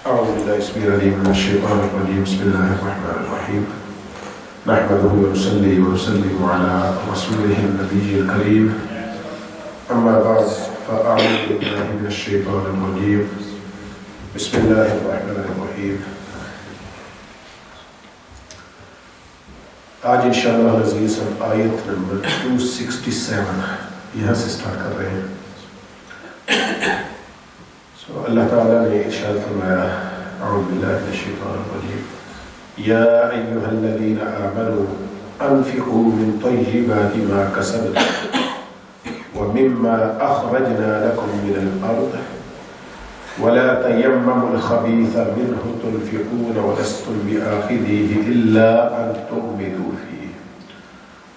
أعوذ بالله السميع العليم من الشيطان الرجيم. بسم الله الرحمن الرحيم. نحمده ونصلي ونسلم على رسوله النبي الكريم. أما بعد فأعوذ بالله من الشيطان الرجيم. بسم الله الرحمن الرحيم. آج انشاءاللہ عزیز ہم آیت نمبر 267 یہاں سے سٹارٹ کر رہے ہیں. اللہ تعالیٰ نے ارشاد فرمایا اعوذ باللہ من الشیطان الرجیم یا ایہا الذین آمنوا انفقوا من طیبات ما کسبتم ومما اخرجنا لکم من الارض ولا تیمموا الخبیث منه تنفقون ولستم بآخذیہ الا ان تغمضوا فیہ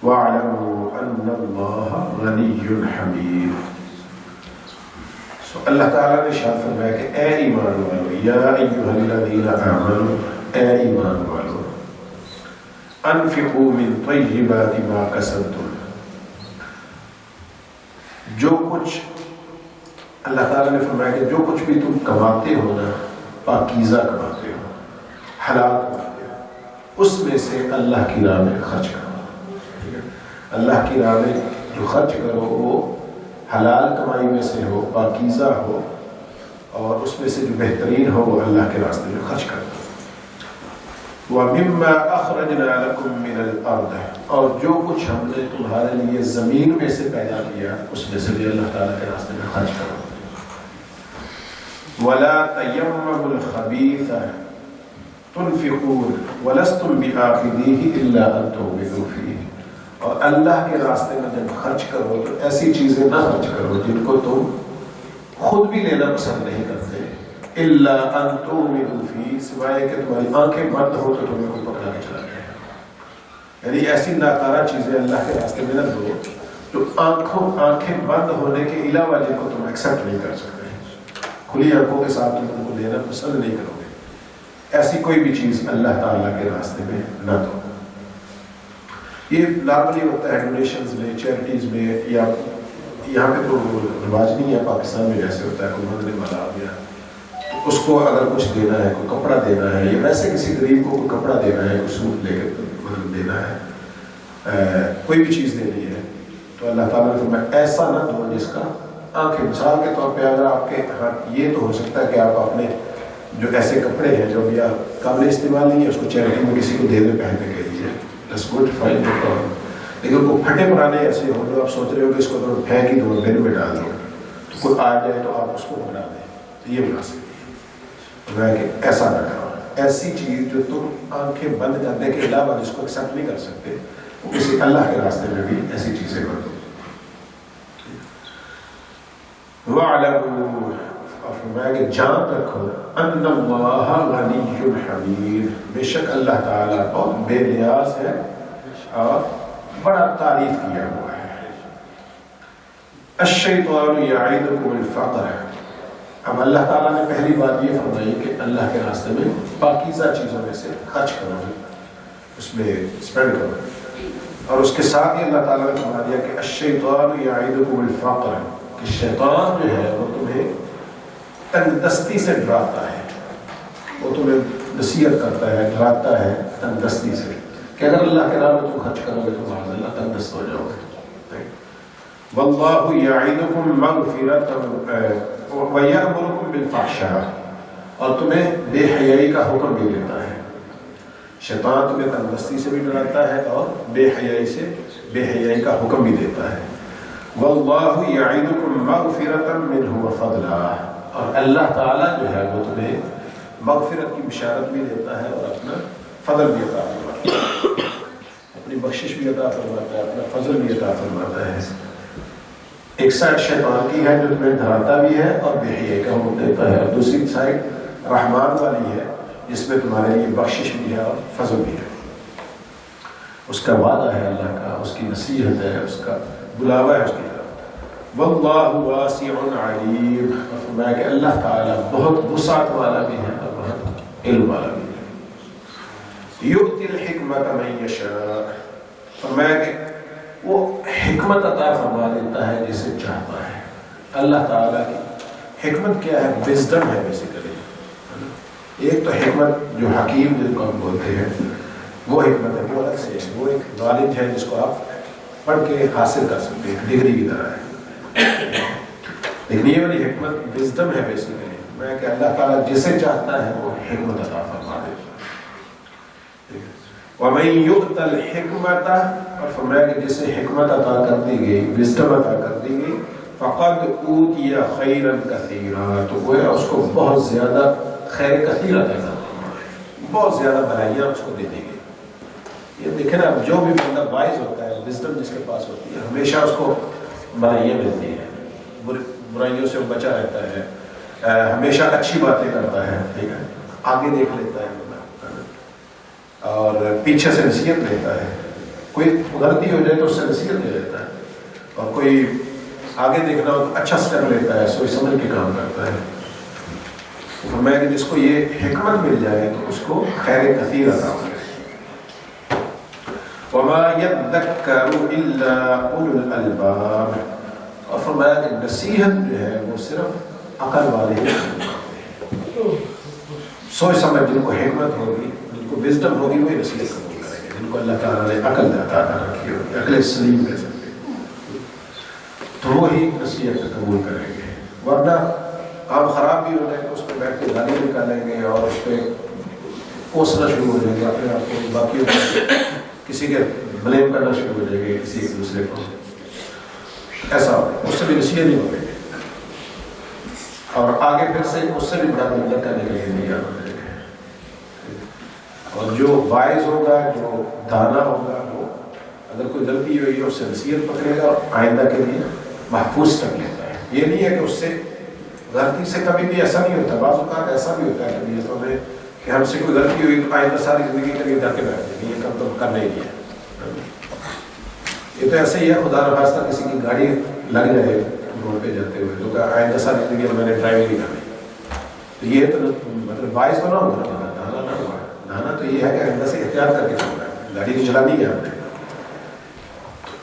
واعلموا ان اللہ غنی حمید. اللہ تعالیٰ نے ارشاد فرمایا کہ اے ایمان والو یا ایھا الذین آمنوا اے ایمان والو انفقوا من طیبات ما کسبتم جو کچھ اللہ تعالیٰ نے فرمایا کہ جو کچھ بھی تم کماتے ہو نا پاکیزہ کماتے ہو حلال کماتے ہو اس میں سے اللہ کی راہ میں خرچ کرو. اللہ کی راہ میں جو خرچ کرو وہ حلال کمائی میں سے ہو پاکیزہ ہو اور اس میں سے جو بہترین ہو وہ اللہ کے راستے میں خرچ کرو. وَمِمَّا أَخْرَجْنَا لَكُم مِّنَ الْأَرْضِ اور جو کچھ ہم نے تمہارے لیے زمین میں سے پیدا کیا اس میں سے بھی اللہ تعالیٰ کے راستے میں خرچ کرو. وَلَا تَيَمَّمُوا الْخَبِيثَ تُنْفِقُونَ وَلَسْتُمْ بِآخِذِيهِ إِلَّا أَن تُغْمِضُوا فِيهِ اور اللہ کے راستے میں جب خرچ کرو تو ایسی چیزیں نہ خرچ کرو جن کو تم خود بھی لینا پسند نہیں کرتے. الا ان تغمضوا فیہ سوائے کہ تمہاری آنکھیں بند ہو تو تمہیں کوئی پکڑا کے چلا جائے. یعنی ایسی ناکارہ چیزیں اللہ کے راستے میں نہ دو جو آنکھیں بند ہونے کے علاوہ جن کو تم ایکسیپٹ نہیں کر سکتے. کھلی آنکھوں کے ساتھ تم ان کو لینا پسند نہیں کرو گے. ایسی کوئی بھی چیز اللہ تعالیٰ کے راستے میں نہ دو. یہ نارملی ہوتا ہے ڈونیشنز میں چیریٹیز میں یا یہاں پہ تو رواج نہیں ہے. پاکستان میں جیسے ہوتا ہے کوئی منگنے والا آ گیا اس کو اگر کچھ دینا ہے کوئی کپڑا دینا ہے یا ویسے کسی غریب کو کوئی کپڑا دینا ہے کوئی سوٹ لے کے مطلب دینا ہے کوئی بھی چیز دینی ہے تو اللہ تعالیٰ نے فرمایا ایسا نہ دو جس کا آنکھیں مثال کے طور پہ اگر آپ کے ہاتھ یہ تو ہو سکتا ہے کہ آپ اپنے جو ایسے کپڑے ہیں جو بھی آپ قابل استعمال نہیں ہے اس کو چیریٹی میں کسی کو دے دیں پہننے کے لیے لیکن وہ پھٹے پرانے ایسے ہو جو آپ سوچ رہے ہو کہ اس کو تو پھینک ہی دو بن میں ڈال دو تو کوئی آ جائے تو آپ اس کو بنا دیں تو یہ بنا سکتے ہیں کہ ایسا نہ کرو. ایسی چیز جو تم آنکھیں بند کرنے کے علاوہ جس کو ایکسیپٹ نہیں کر سکتے وہ کسی اللہ کے راستے میں بھی ایسی چیزیں کر دو. وَاعْلَمُوا اور فرمایا کہ جان رکھو ان اللہ غنی حمید بے شک اللہ تعالیٰ بہت بے نیاز ہے اور بڑا تعریف کیا ہوا ہے. الشیطان یعدکم الفقر اب اللہ تعالیٰ نے پہلی بات یہ فرمائی کہ اللہ کے راستے میں پاکیزہ چیزوں میں سے خرچ کرو اس میں اسپینڈ کرو اور اس کے ساتھ ہی اللہ تعالیٰ نے فرما دیا کہ الشیطان یعدکم الفقر کہ شیطان جو ہے وہ تمہیں تنگ دستی سے ڈراتا ہے. وہ تمہیں نصیحت کرتا ہے ڈراتا ہے تنگ دستی سے کہ اگر اللہ کے راہ میں تم خرچ کرو گے تو معاذ اللہ تنگ دست ہو جاؤ گے. واللہ یعدکم مغفرۃ ویأمرکم بالفحشاء اور تمہیں بے حیائی کا حکم بھی دیتا ہے. شیطان تمہیں تنگ دستی سے بھی ڈراتا ہے اور بے حیائی کا حکم بھی دیتا ہے. واللہ یعدکم مغفرۃ منہ وفضلا اور اللہ تعالیٰ جو ہے وہ تمہیں مغفرت کی بشارت بھی دیتا ہے اور اپنا فضل بھی عطا فرماتا ہے. اپنی بخشش بھی عطا فرماتا ہے اپنا فضل بھی عطا فرماتا ہے. ایک سائڈ شیطان کی ہے جو تمہیں ڈراتا بھی ہے اور بے حیائی کا حکم دیتا ہے اور دوسری سائڈ رحمان والی ہے جس میں تمہارے لیے بخشش بھی ہے اور فضل بھی ہے. اس کا وعدہ ہے اللہ کا اس کی نصیحت ہے اس کا بلاوا ہے اس کی طرف. واللہ واسع علیم اور فرمایا کہ اللہ تعالیٰ بہت وسعت والا بھی ہے اور بہت علم والا بھی ہے. یؤتی الحکمت من یشاء فرمایا کہ وہ حکمت عطا فرما دیتا ہے جسے چاہتا ہے. اللہ تعالیٰ کی حکمت کیا ہے؟ وزڈم ہے بیسیکلی. ایک تو حکمت جو حکیم جن کو ہم بولتے ہیں وہ حکمت ہے، وہ الگ سے ہے، وہ ایک نالج ہے جس کو آپ پڑھ کے حاصل کر سکتے ہیں، ڈگری کی طرح ہے. لیکن یہ والی حکمت وزڈم ہے بیسیکلی، میں کہ اللہ تعالیٰ جسے چاہتا ہے وہ حکمت عطا فرما دے. وَمَن يُؤْتَ الْحِكْمَةَ، اور فرمایا کہ جسے حکمت عطا کر دی گئی، وزڈم عطا کر دی گئی، فَقَدْ أُوتِيَ خَيْرًا كَثِيرًا، تو گویا اس کو بہت زیادہ خیر کثیر عطا کر دی، بہت زیادہ بھلائیاں اس کو دے دی گئی. یہ دیکھیں نا، جو بھی بندہ وائز ہوتا ہے، وزڈم جس کے پاس ہوتی ہے، ہمیشہ اس کو بھلائیاں ملتی ہیں، برائیوں سے بچا رہتا ہے، ہمیشہ اچھی باتیں کرتا ہے، ٹھیک ہے، آگے دیکھ لیتا ہے اور پیچھے سے نصیحت لیتا ہے. کوئی غلطی ہو جائے تو اس سے نصیحت لے لیتا ہے، اور کوئی آگے دیکھنا ہو تو اچھا سٹیپ لیتا ہے، سوچ سمجھ کے کام کرتا ہے. میں کہ جس کو یہ حکمت مل جائے تو اس کو خیر کثیر عطا ہو جائے. وَمَا يَذَّكَّرُ إِلَّا أُولُو الْأَلْبَابِ، اور فرمایا کہ نصیحت جو ہے وہ صرف عقل والے ہی سوچ سمجھ، جن کو حکمت ہوگی، جن کو وزڈم ہوگی، وہی نصیحت قبول کریں گے، جن کو اللہ تعالیٰ نے عقل عطا کر رکھی ہوگی، عقل سلیم کہہ سکتے ہیں، تو وہی نصیحت قبول کریں گے. ورنہ کام خراب بھی ہو جائے تو اس پہ بیٹھ کے گالی نکالیں گے اور اس پہ کوسنا شروع ہو جائیں گے، اپنے آپ کو باقی کسی کے بلیم کرنا شروع ہو جائیں گے، کسی ایک دوسرے کو. ایسا اس سے بھی نصیحت نہیں ہوگی، اور آگے پھر سے اس سے بھی بڑا مدد کرنے کے لیے نہیں آنا دیں گے. اور جو وائز ہوگا، جو دانا ہوگا، وہ اگر کوئی غلطی ہوئی ہے اس سے نصیحت پکڑے گا اور آئندہ کے لیے محفوظ کر لیتا ہے. یہ نہیں ہے کہ اس سے غلطی سے کبھی بھی ایسا نہیں ہوتا، بعض اوقات ایسا بھی ہوتا ہے طبیعتوں میں کہ ہم سے کوئی غلطی ہوئی تو آئندہ ساری زندگی کے لیے ڈر کے بیٹھتے ہیں، یہ کام تو کرنا ہی نہیں ہے. یہ تو ایسے ہی ہے، خدا نخواستہ کسی کی گاڑی لگ جائے روڈ پہ جاتے ہوئے تو آئندہ ساری زندگی میں نے ڈرائیونگ نہیں کرنی. تو یہ تو مطلب باعث تو نہ ہوگا، دانا نہ ہوا. دانا تو یہ ہے کہ آئندہ سے احتیاط کر کے چلنا ہے، گاڑی تو چلانی ہے ہم نے.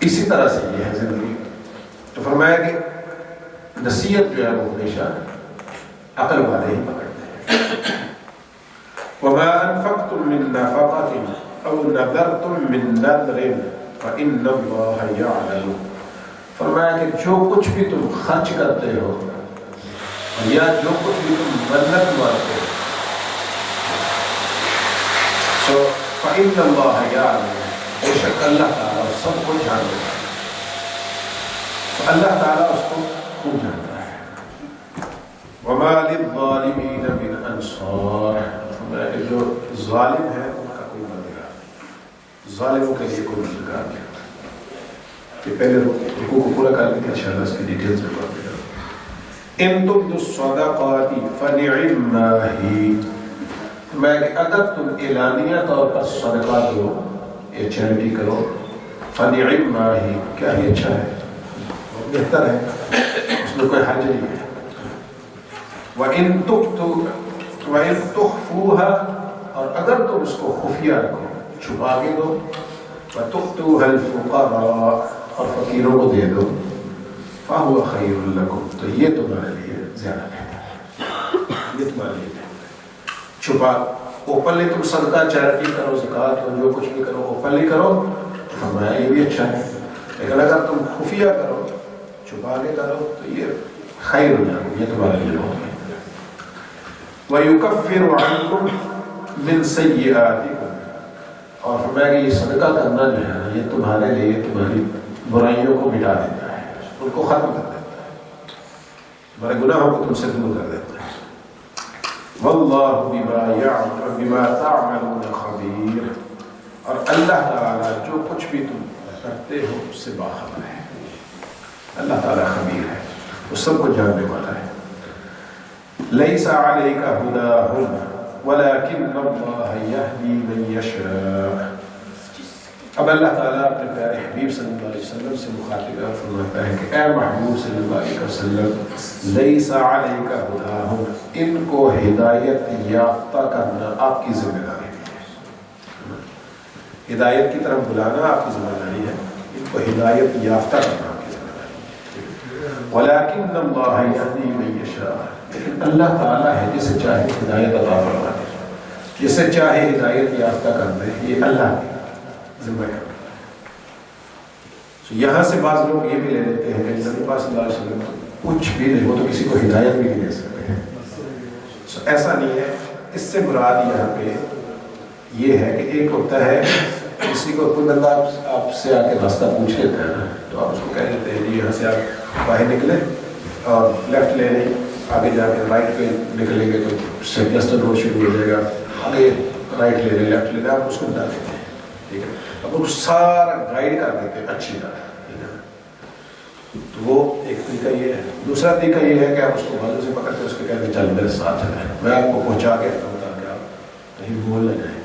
اسی طرح سے یہ ہے زندگی. تو فرمایا کہ نصیحت جو ہے وہ ہمیشہ عقل والے ہی پکڑتے ہیں. وَمَا أَنفَقْتُم مِّن نَّفَقَةٍ أَوْ نَذَرْتُم مِّن نَّذْرٍ فَإِنَّ اللَّهَ يَعْلَمُ، فرمایا کہ جو کچھ بھی تم خرچ کرتے ہو یا جو کچھ بھی تم منت مانتے ہو، تو فَإِنَّ اللَّهَ يَعْلَمُ، بے شک اللہ تعالیٰ سب کو جانتا ہے. تو اللہ تعالیٰ اس کو خوب جانتا ہے. وَمَا لِلظَّالِمِينَ مِنْ أَنصَارٍ، فرمایا کہ جو ظالم ہے ان کا کوئی مددگار، ظالموں کے لیے کوئی مددگار نہیں. کہ پہلے رکوع کو پورا کر کے انشاءاللہ اس کی ڈیٹیلز میں بات کریں. ان تبدوا الصدقات فنعما ہی، میں کہ اگر تم اعلانیہ طور پر صدقہ دو، یہ چیریٹی کرو، فنعما ہی، کیا ہی اچھا ہے، بہتر ہے، اس میں کوئی حرج نہیں ہے. وَإِن تُخْفُوهَا، اور اگر تم اس کو خفیہ رکھو، چھپا کے دو، وَتُؤْتُوهَا الْفُقَرَاءَ، اور فقیروں کو دے دو، فَهُوَ خَيْرٌ لَكُمْ، تو یہ تمہارے لیے زیادہ بہتر ہے. یہ تمہارے لیے چھپا اوپنلی تم صدقہ چیریٹی کرو، زکوٰۃ کرو، جو کچھ بھی کرو اوپنلی کرو، فرمایا یہ بھی اچھا ہے. لیکن اگر تم خفیہ کرو، چھپا کے کرو، تو یہ خیر لکم، یہ تمہارے لیے بہت ہے. وَيُكَفِّرُ عَنْكُمْ مِنْ سَيِّئَاتِكُمْ، اور فرمایا کہ یہ صدقہ کرنا جو ہے یہ تمہارے لیے تمہاری برائیوں کو مٹا دیتا ہے، ان کو ختم کر دیتا ہے، تمہارے گناہوں کو تم سے دور کر دیتا ہے. وَاللَّهُ بِمَا تَعْمَلُونَ خَبِيرٌ، اور اللہ تعالیٰ جو کچھ بھی تم کرتے ہو اس سے باخبر ہے. اللہ تعالیٰ خبیر ہے، وہ سب کو جاننے والا ہے. لَيْسَ عَلَيْكَ هُدَاهُمْ وَلَكِنَّ اللَّهَ يَهْدِي مَن يَشَاءُ. اب اللہ تعالیٰ اپنے پیارے حبیب صلی اللہ علیہ وسلم سے مخاطب اور فرماتا ہے کہ اے محبوب صلی اللہ علیہ وسلم، لَيْسَ عَلَيْكَ هُدَاهُمْ، ان کو ہدایت یافتہ کرنا آپ کی ذمہ داری ہے. ہدایت کی طرف بلانا آپ کی ذمہ داری ہے، ان کو ہدایت یافتہ کرنا آپ کی ذمہ داری ہے. وَلَكِنَّ اللَّهَ يَهْدِي مَن يَشَاءُ، لیکن اللہ تعالیٰ ہے جسے چاہے ہدایت عطا فرماتے ہیں. جسے چاہے ہدایت یافتہ کر دے، یہ اللہ کی ذمہ ہے۔ یہاں سے بعض لوگ یہ بھی لے لیتے ہیں کہ نبی پاک صلی اللہ علیہ وسلم کچھ بھی نہیں، وہ تو کسی کو ہدایت بھی نہیں دے سکتے ہیں۔ ایسا نہیں ہے، اس سے مراد یہاں پہ یہ ہے کہ ایک ہوتا ہے کسی کو کوئی بندہ آپ سے آ کے راستہ پوچھ لیتا ہے نا، تو آپ اس کو کہہ دیتے ہیں جی یہاں سے آپ باہر نکلے اور لیفٹ لے لیں، آگے جا کے رائٹ پہ نکلیں گے تو سیکلسٹر روڈ شروع ہو جائے گا، آگے رائٹ لے لیں لیفٹ لے لیں، آپ اس کو بتا دیتے ہیں، ٹھیک ہے، اب وہ سارا گائیڈ کر دیتے ہیں اچھی طرح، ٹھیک ہے۔ تو وہ ایک طریقہ یہ ہے۔ دوسرا طریقہ یہ ہے کہ آپ اس کو بازو سے پکڑ کے اس کو کہتے ہیں چل میرے ساتھ چلیں، میں آپ کو پہنچا کے رہتا ہوں تاکہ آپ کہیں بھول نہ جائیں۔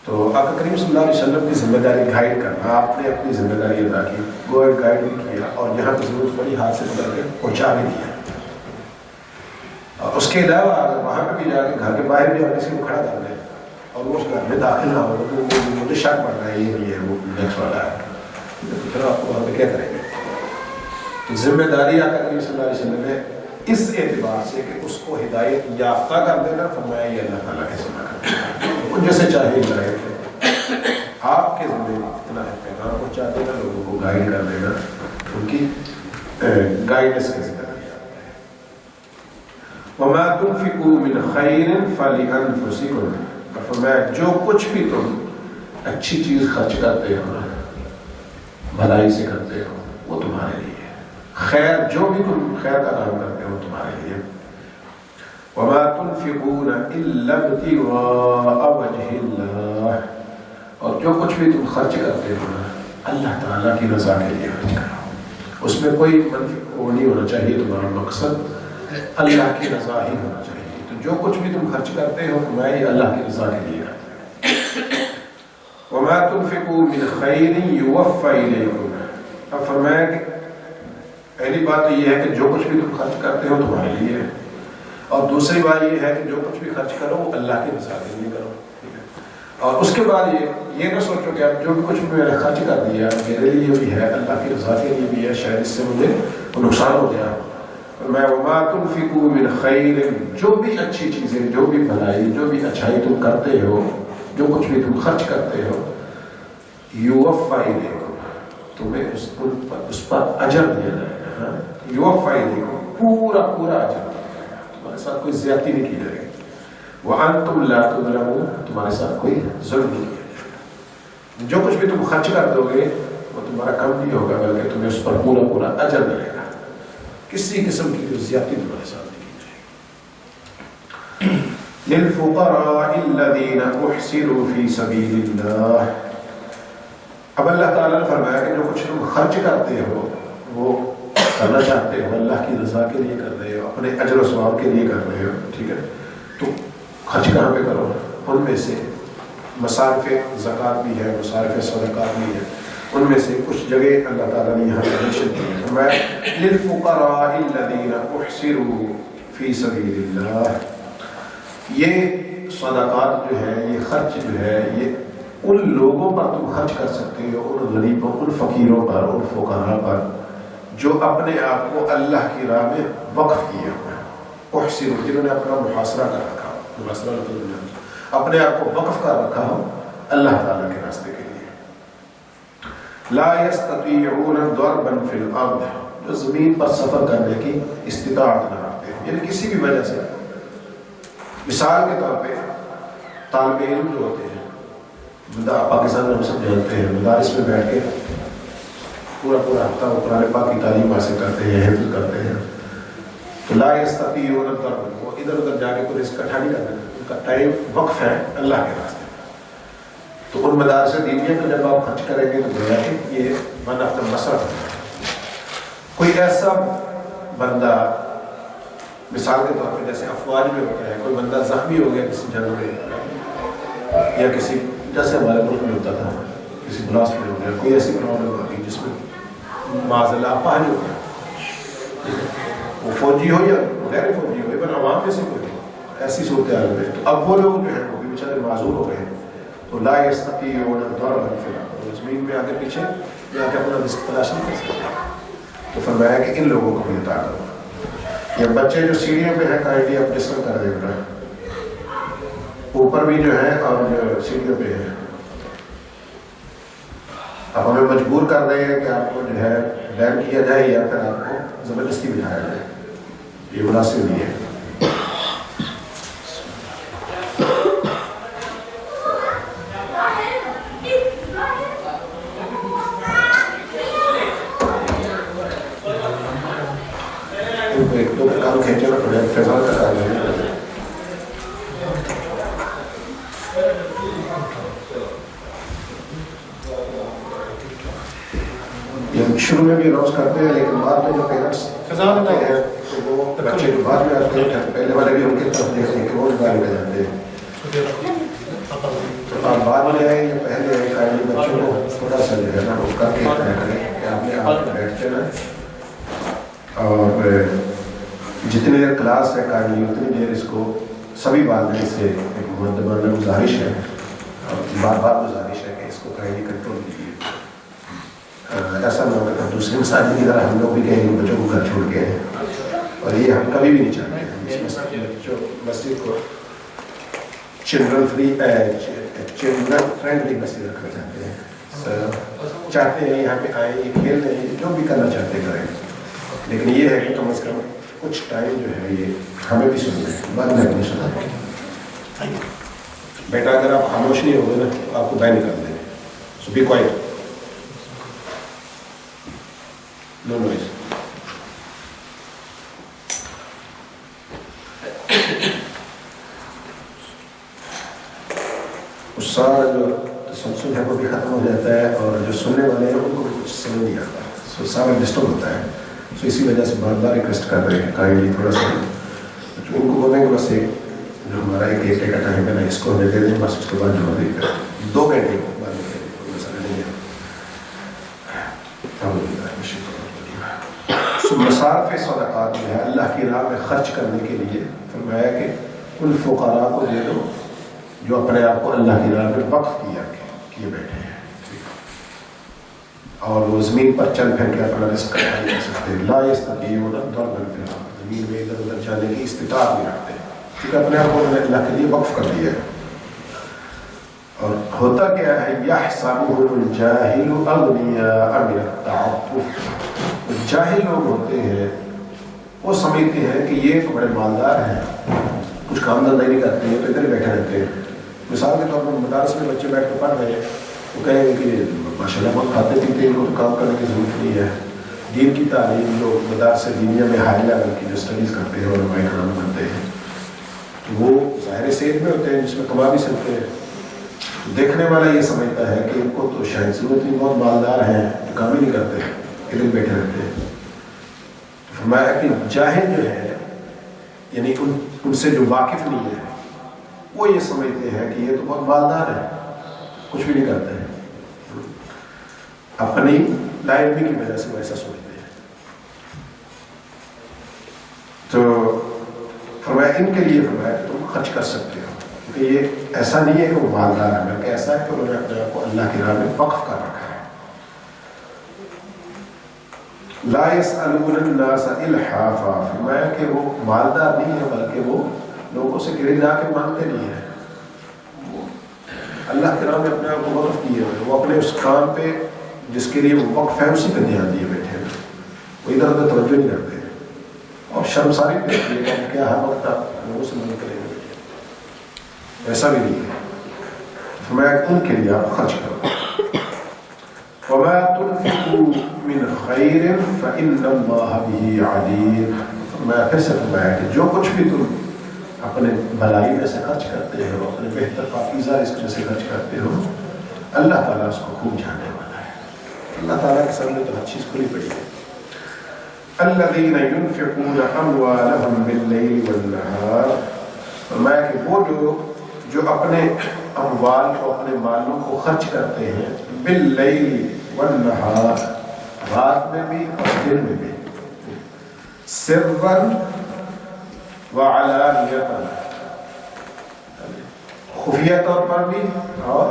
تو آقا کریم صلی اللہ علیہ وسلم کی ذمہ داری گائیڈ کرنا، آپ نے اپنی ذمہ داری ادا کی، گائیڈ بھی کیا، اور جہاں پہ ضرورت پڑی ہاتھ سے پکڑ کے پہنچا بھی دیا۔ اور اس کے علاوہ اگر وہاں پہ بھی جا کے گھر کے باہر بھی آپ کسی کو کھڑا کر دیں اور وہ اس گھر میں داخل نہ ہو تو مجھے شک پڑ رہا ہے یہ بھی ہے وہ نیکسٹ والا ہے، تو پھر آپ کو وہاں پہ کیا کریں گے؟ تو ذمہ داری آقا کریم صلی اللہ علیہ وسلم نے اس اعتبار سے کہ اس کو ہدایت یافتہ کر دینا، فرمایا یہ اللہ تعالیٰ کے ذمہ ہے، ان جیسے چاہے ہدایت ہے، آپ کے ذمہ اتنا ہے پیغام پہنچا دینا، لوگوں کو گائیڈ کر دینا، ان کی گائیڈنس کا ذکر کیا۔ وَمَا تُنْفِقُوا مِنْ خَيْرٍ فَلِأَنفُسِكُمْ، فرمایا جو کچھ بھی تم اچھی چیز خرچ کرتے ہو، بھلائی سے کرتے ہو، وہ تمہارے لیے ہے، خیر جو بھی تم خیر کا کام کرتے ہو تمہارے لیے۔ وَمَا تُنْفِقُونَ إِلَّا ابْتِغَاءَ وَجْهِ اللَّهِ، اور جو کچھ بھی تم خرچ کرتے ہو نا اللہ تعالیٰ کی رضا کے لیے خرچ کرو، اس میں کوئی وہ نہیں ہونا چاہیے، تمہارا مقصد اللہ کی رضا ہی ہونا چاہیے۔ تو جو کچھ بھی تم خرچ کرتے ہو میں یہ اللہ کی رضا کے لیے کرتے ہیں۔ وَمَا تُنْفِقُوا مِنْ خَيْرٍ يُوَفَّ إِلَيْكُمْ، اب فرمایا کہ پہلی بات تو یہ ہے کہ جو کچھ بھی تم خرچ کرتے ہو تمہارے لیے ہے، اور دوسری بات یہ ہے کہ جو کچھ بھی خرچ کرو وہ اللہ کی رضا کے لیے کرو، ٹھیک ہے۔ اور اس کے بعد یہ نہ سوچو کہ اب جو بھی کچھ بھی میں نے خرچ کر دیا میرے لیے بھی ہے، اللہ کی رضا کے لیے بھی ہے، شاید اس سے مجھے نقصان ہو گیا۔ میں وَمَا تُنْفِقُوا مِنْ خَيْرٍ، جو بھی اچھی چیزیں، جو بھی بھلائی، جو بھی اچھائی تم کرتے ہو، جو کچھ بھی تم خرچ کرتے ہو، يُوَفَّ إِلَيْكُمْ، تمہیں اس پر اجر دیا جائے گا، يُوَفَّ إِلَيْكُمْ، پورا اجر دیا جائے گا، تمہارے ساتھ کوئی زیادتی نہیں کی جائے گی۔ وَأَنْتُمْ لَا تُظْلَمُونَ، تمہارے ساتھ کوئی ظلم نہیں کیا جائے گا۔ جو کچھ بھی تم خرچ کر دو گے وہ تمہارا کم نہیں ہوگا، بلکہ تمہیں اس پر پورا اجر ملے گا، کسی قسم کی زیادتی تمہارے ساتھ نہیں کی جائے گی۔ لِلْفُقَرَاءِ الَّذِينَ أُحْصِرُوا فِي سَبِيلِ اللَّهِ، اب اللہ تعالیٰ نے فرمایا کہ جو کچھ تم خرچ کرتے ہو وہ کرنا چاہتے ہو اللہ کی رضا کے لیے کر رہے ہو، اپنے اجر و ثواب کے لیے کر رہے ہو، ٹھیک ہے، تو خرچ کہاں پہ کرو؟ ان میں سے مصارف زکوٰۃ بھی ہے، مصارف صدقات بھی ہے، ان میں سے کچھ جگہ اللہ تعالیٰ نے یہاں پر منشن کی ہے، فرمایا لِلْفُقَرَاءِ الَّذِينَ أُحْصِرُوا فِي سَبِيلِ اللَّهِ، یہ صدقات جو ہے، یہ خرچ جو ہے، یہ ان لوگوں پر تم خرچ کر سکتے ہو، ان غریبوں، ان فقیروں پر، ان فقراء پر جو اپنے آپ کو اللہ کی راہ میں وقف کیے ہوئے ہیں، احسروا، جنہوں نے اپنا محاصرہ کر رکھا ہو، محاصرہ اپنے آپ کو وقف کر رکھا ہو اللہ تعالیٰ کے راستے کے لیے۔ لا يستطيعون ضربا في الارض، جو زمین پر سفر کرنے کی استطاعت نہ رکھتے ہیں، یعنی کسی بھی وجہ سے، مثال کے طور پہ طالب علم جو ہوتے ہیں، پاکستان میں ہم سب جانتے ہیں، مدارس میں بیٹھ کے پورا ہفتہ وہ قرآن پاک کی تعلیم حاصل کرتے ہیں، حفظ کرتے ہیں، تو لا يستطيعون ضربا، وہ ادھر ادھر جا کے کوئی رزق اکٹھا نہیں کرتے، ان کا ٹائم وقف ہے اللہ کے راستے میں۔ تو ان مدارس دینیہ کو جب آپ خرچ کریں گے تو گویا کہ یہ من آف دا مصرف ہے۔ کوئی ایسا بندہ مثال کے طور پہ جیسے افواج میں ہوتا ہے، کوئی بندہ زخمی ہو گیا کسی جنگ میں یا کسی، جیسے ہمارے ملک میں ہوتا تھا، کسی بلاسٹ میں ہو گیا، کوئی ایسی پرابلم ہوتی جس میں معاذ اللہ اپاہج ہو گیا، وہ فوجی ہو یا غیر فوجی ہو، ایون عوام میں سے کوئی ایسی صورتحال میں، تو اب وہ لوگ جو ہیں وہ بھی بیچارے معذور ہو گئے ہیں، تو لا يستطيعون ضربا في الارض، زمین میں آگے پیچھے جا کے اپنا رزق تلاش نہیں کر سکتے، تو فرمایا کہ ان لوگوں کو بھی عطا کرو۔ یہ بچے جو سیڑھیوں پہ ہیں کائنڈلی آپ ڈسکس کر دیں گے، اوپر بھی جو ہے اور جو سیڑھیوں پہ ہے، آپ ہمیں مجبور کر رہے ہیں کہ آپ کو جو ہے بین کیا جائے یا پھر آپ کو زبردستی بٹھایا جائے، یہ مناسب نہیں ہے۔ ایک دو کام کھینچے نا پڑے، فیصل کا کام ہے۔ شروع میں بھی روز کرتے ہیں لیکن بعد میں جو پیرنٹس آتے ہیں تو وہ بچے جو بعد میں آتے ہیں پہلے والے بھی ان کی طرف دیکھتے ہیں کہ وہ گاڑی میں جاتے ہیں، تو آپ بعد میں آئیں یا پہلے آئیں کائنڈلی بچوں کو تھوڑا سا جو ہے نا وہ کر کے طے کریں کہ آپ نے آپ بیٹھتے نا، اور جتنی دیر کلاس ہے کائنڈلی اتنی دیر اس کو سبھی والدین سے ایک مؤدبانہ گزارش ہے اور بار بار گزارش ہے کہ اس کو کائنڈلی کنٹرول کیجیے۔ ایسا نہ ہوگا کہ دوسری مساجد کی طرح ہم لوگ بھی کہیں گے بچوں کو گھر چھوڑ کے ہیں، اور یہ ہم کبھی بھی نہیں چاہتے ہیں۔ اس مسجد کو چلڈرن فرینڈلی مسجد رکھنا چاہتے ہیں، چاہتے ہیں یہاں پہ آئیں، یہ کھیل رہے ہیں، جو بھی کرنا چاہتے ہیں کریں، لیکن یہ ہے کہ کم از کم کچھ ٹائم جو ہے یہ ہمیں بھی سننا ہے، بعد میں نہیں سنا۔ بیٹا اگر آپ خاموش نہیں ہوگے نا تو آپ کو باہر نکال دیں گے، سو بی کوائٹ، نو نوائز۔ اس سارا جو تسلسل ہے وہ بھی ختم ہو جاتا ہے اور جو سننے والے ہیں ان کو کچھ سمجھ نہیں آتا، سو سارا ڈسٹرب ہوتا ہے، سو اسی وجہ سے بار بار ریکویسٹ کر رہے ہیں کائنڈلی تھوڑا سا ان کو بولیں گے بس ایک جو ہمارا ایک گھنٹے کا ٹائم ہے نا اس کو ہمیں دے دیں، بس اس کے بعد جو ہماری 2 گھنٹے بعد میں مسئلہ نہیں ہے۔ مصارف صدقات جو ہے اللہ کی راہ میں خرچ کرنے کے لیے فرمایا کہ ان فقراء کو دے دو جو اپنے آپ کو اللہ کی راہ میں وقف کیے بیٹھے ہیں، اور وہ زمین پر چل پھر کے اپنا رزق نہیں کر سکتے، لا یستطیعون ضربا فی الارض، زمین میں ادھر ادھر جانے کی استطاعت نہیں رکھتے کیونکہ اپنے آپ کو انہوں نے اللہ کے لیے وقف کر دیا ہے۔ اور ہوتا کیا ہے، یحسبهم الجاہل اغنیاء من التعفف، جاہل لوگ ہوتے ہیں وہ سمجھتے ہیں کہ یہ تو بڑے مالدار ہیں، کچھ کام دھندہ نہیں کرتے ہیں تو ادھر ہی بیٹھے رہتے ہیں۔ مثال کے طور پر مدارس میں بچے بیٹھ کے پڑھ رہے ہیں، وہ کہیں گے کہ ماشاء اللہ بہت کھاتے پیتے ہیں، ان کو کام کرنے کی ضرورت نہیں ہے۔ دین کی تعلیم جو مدارس دینیا میں ہائی لیول کی جو اسٹڈیز کرتے ہیں اور علماء کرام کرتے ہیں تو وہ ظاہر صحت میں ہوتے ہیں جس میں کما بھی سکتے ہیں، دیکھنے والا یہ سمجھتا ہے کہ ان کو تو شاید ضرورت نہیں، بہت مالدار ہیں، کام ہی نہیں کرتے، ادھر بیٹھے رہتے ہیں۔ فرمایا کہ جاہل جو ہے یعنی ان سے جو واقف نہیں ہے وہ یہ سمجھتے ہیں کہ یہ تو بہت مالدار ہے، کچھ بھی نہیں کرتے ہیں، اپنی لا علمی کی وجہ سے وہ ایسا سوچتے ہیں۔ تو فرمایا ان کے لیے فرمایا کہ تم خرچ کر سکتے ہو، کیونکہ یہ ایسا نہیں ہے کہ وہ مالدار ہے، بلکہ ایسا ہے کہ انہوں نے اپنے آپ کو اللہ کی راہ میں وقف کر رکھا ہے۔ لا يسألون الناس الحافا، فرمایا کہ وہ مالدار نہیں ہے بلکہ وہ لوگوں سے گرے جا کے مانگتے نہیں ہیں، وہ اللہ کے راہ میں اپنے آپ کو وقف کیے ہوئے، وہ اپنے اس کام پہ جس کے لیے وہ وقف ہے اسی پہ دھیان دیے بیٹھے ہیں، وہ ادھر ادھر توجہ نہیں کرتے ہیں اور شرمساری پہ ہوتی ہے کہ کیا ہر وقت آپ لوگوں سے مدد کریں گے، ایسا بھی نہیں ہے۔ فرمایا ان کے لیے آپ خرچ کرو۔ وما تنفقوا من خیر فإن اللہ به علیم، میں پھر سے فرمایا کہ جو کچھ بھی تم اپنے بھلائی میں سے خرچ کرتے ہو، اپنے بہتر پاکیزہ رزق میں سے خرچ کرتے ہو، اللہ تعالیٰ اس کو خوب جاننے والا ہے، اللہ تعالیٰ کے سامنے تو ہر چیز کھلی پڑی ہے۔ الذین ينفقون اموالهم باللیل والنہار، فرمایا کہ وہ جو اپنے اموال کو، اپنے مالوں کو خرچ کرتے ہیں، باللیل والنہار، رات میں بھی اور دن میں بھی، سرا وعلانیۃ، خفیہ طور پر بھی اور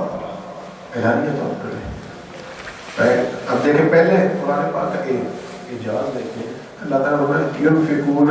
اعلانیہ طور پر بھی۔ اب دیکھیں پہلے قرآن پاک کا ایک اجاز دیکھیں، اللہ تعالیٰ نے ينفقون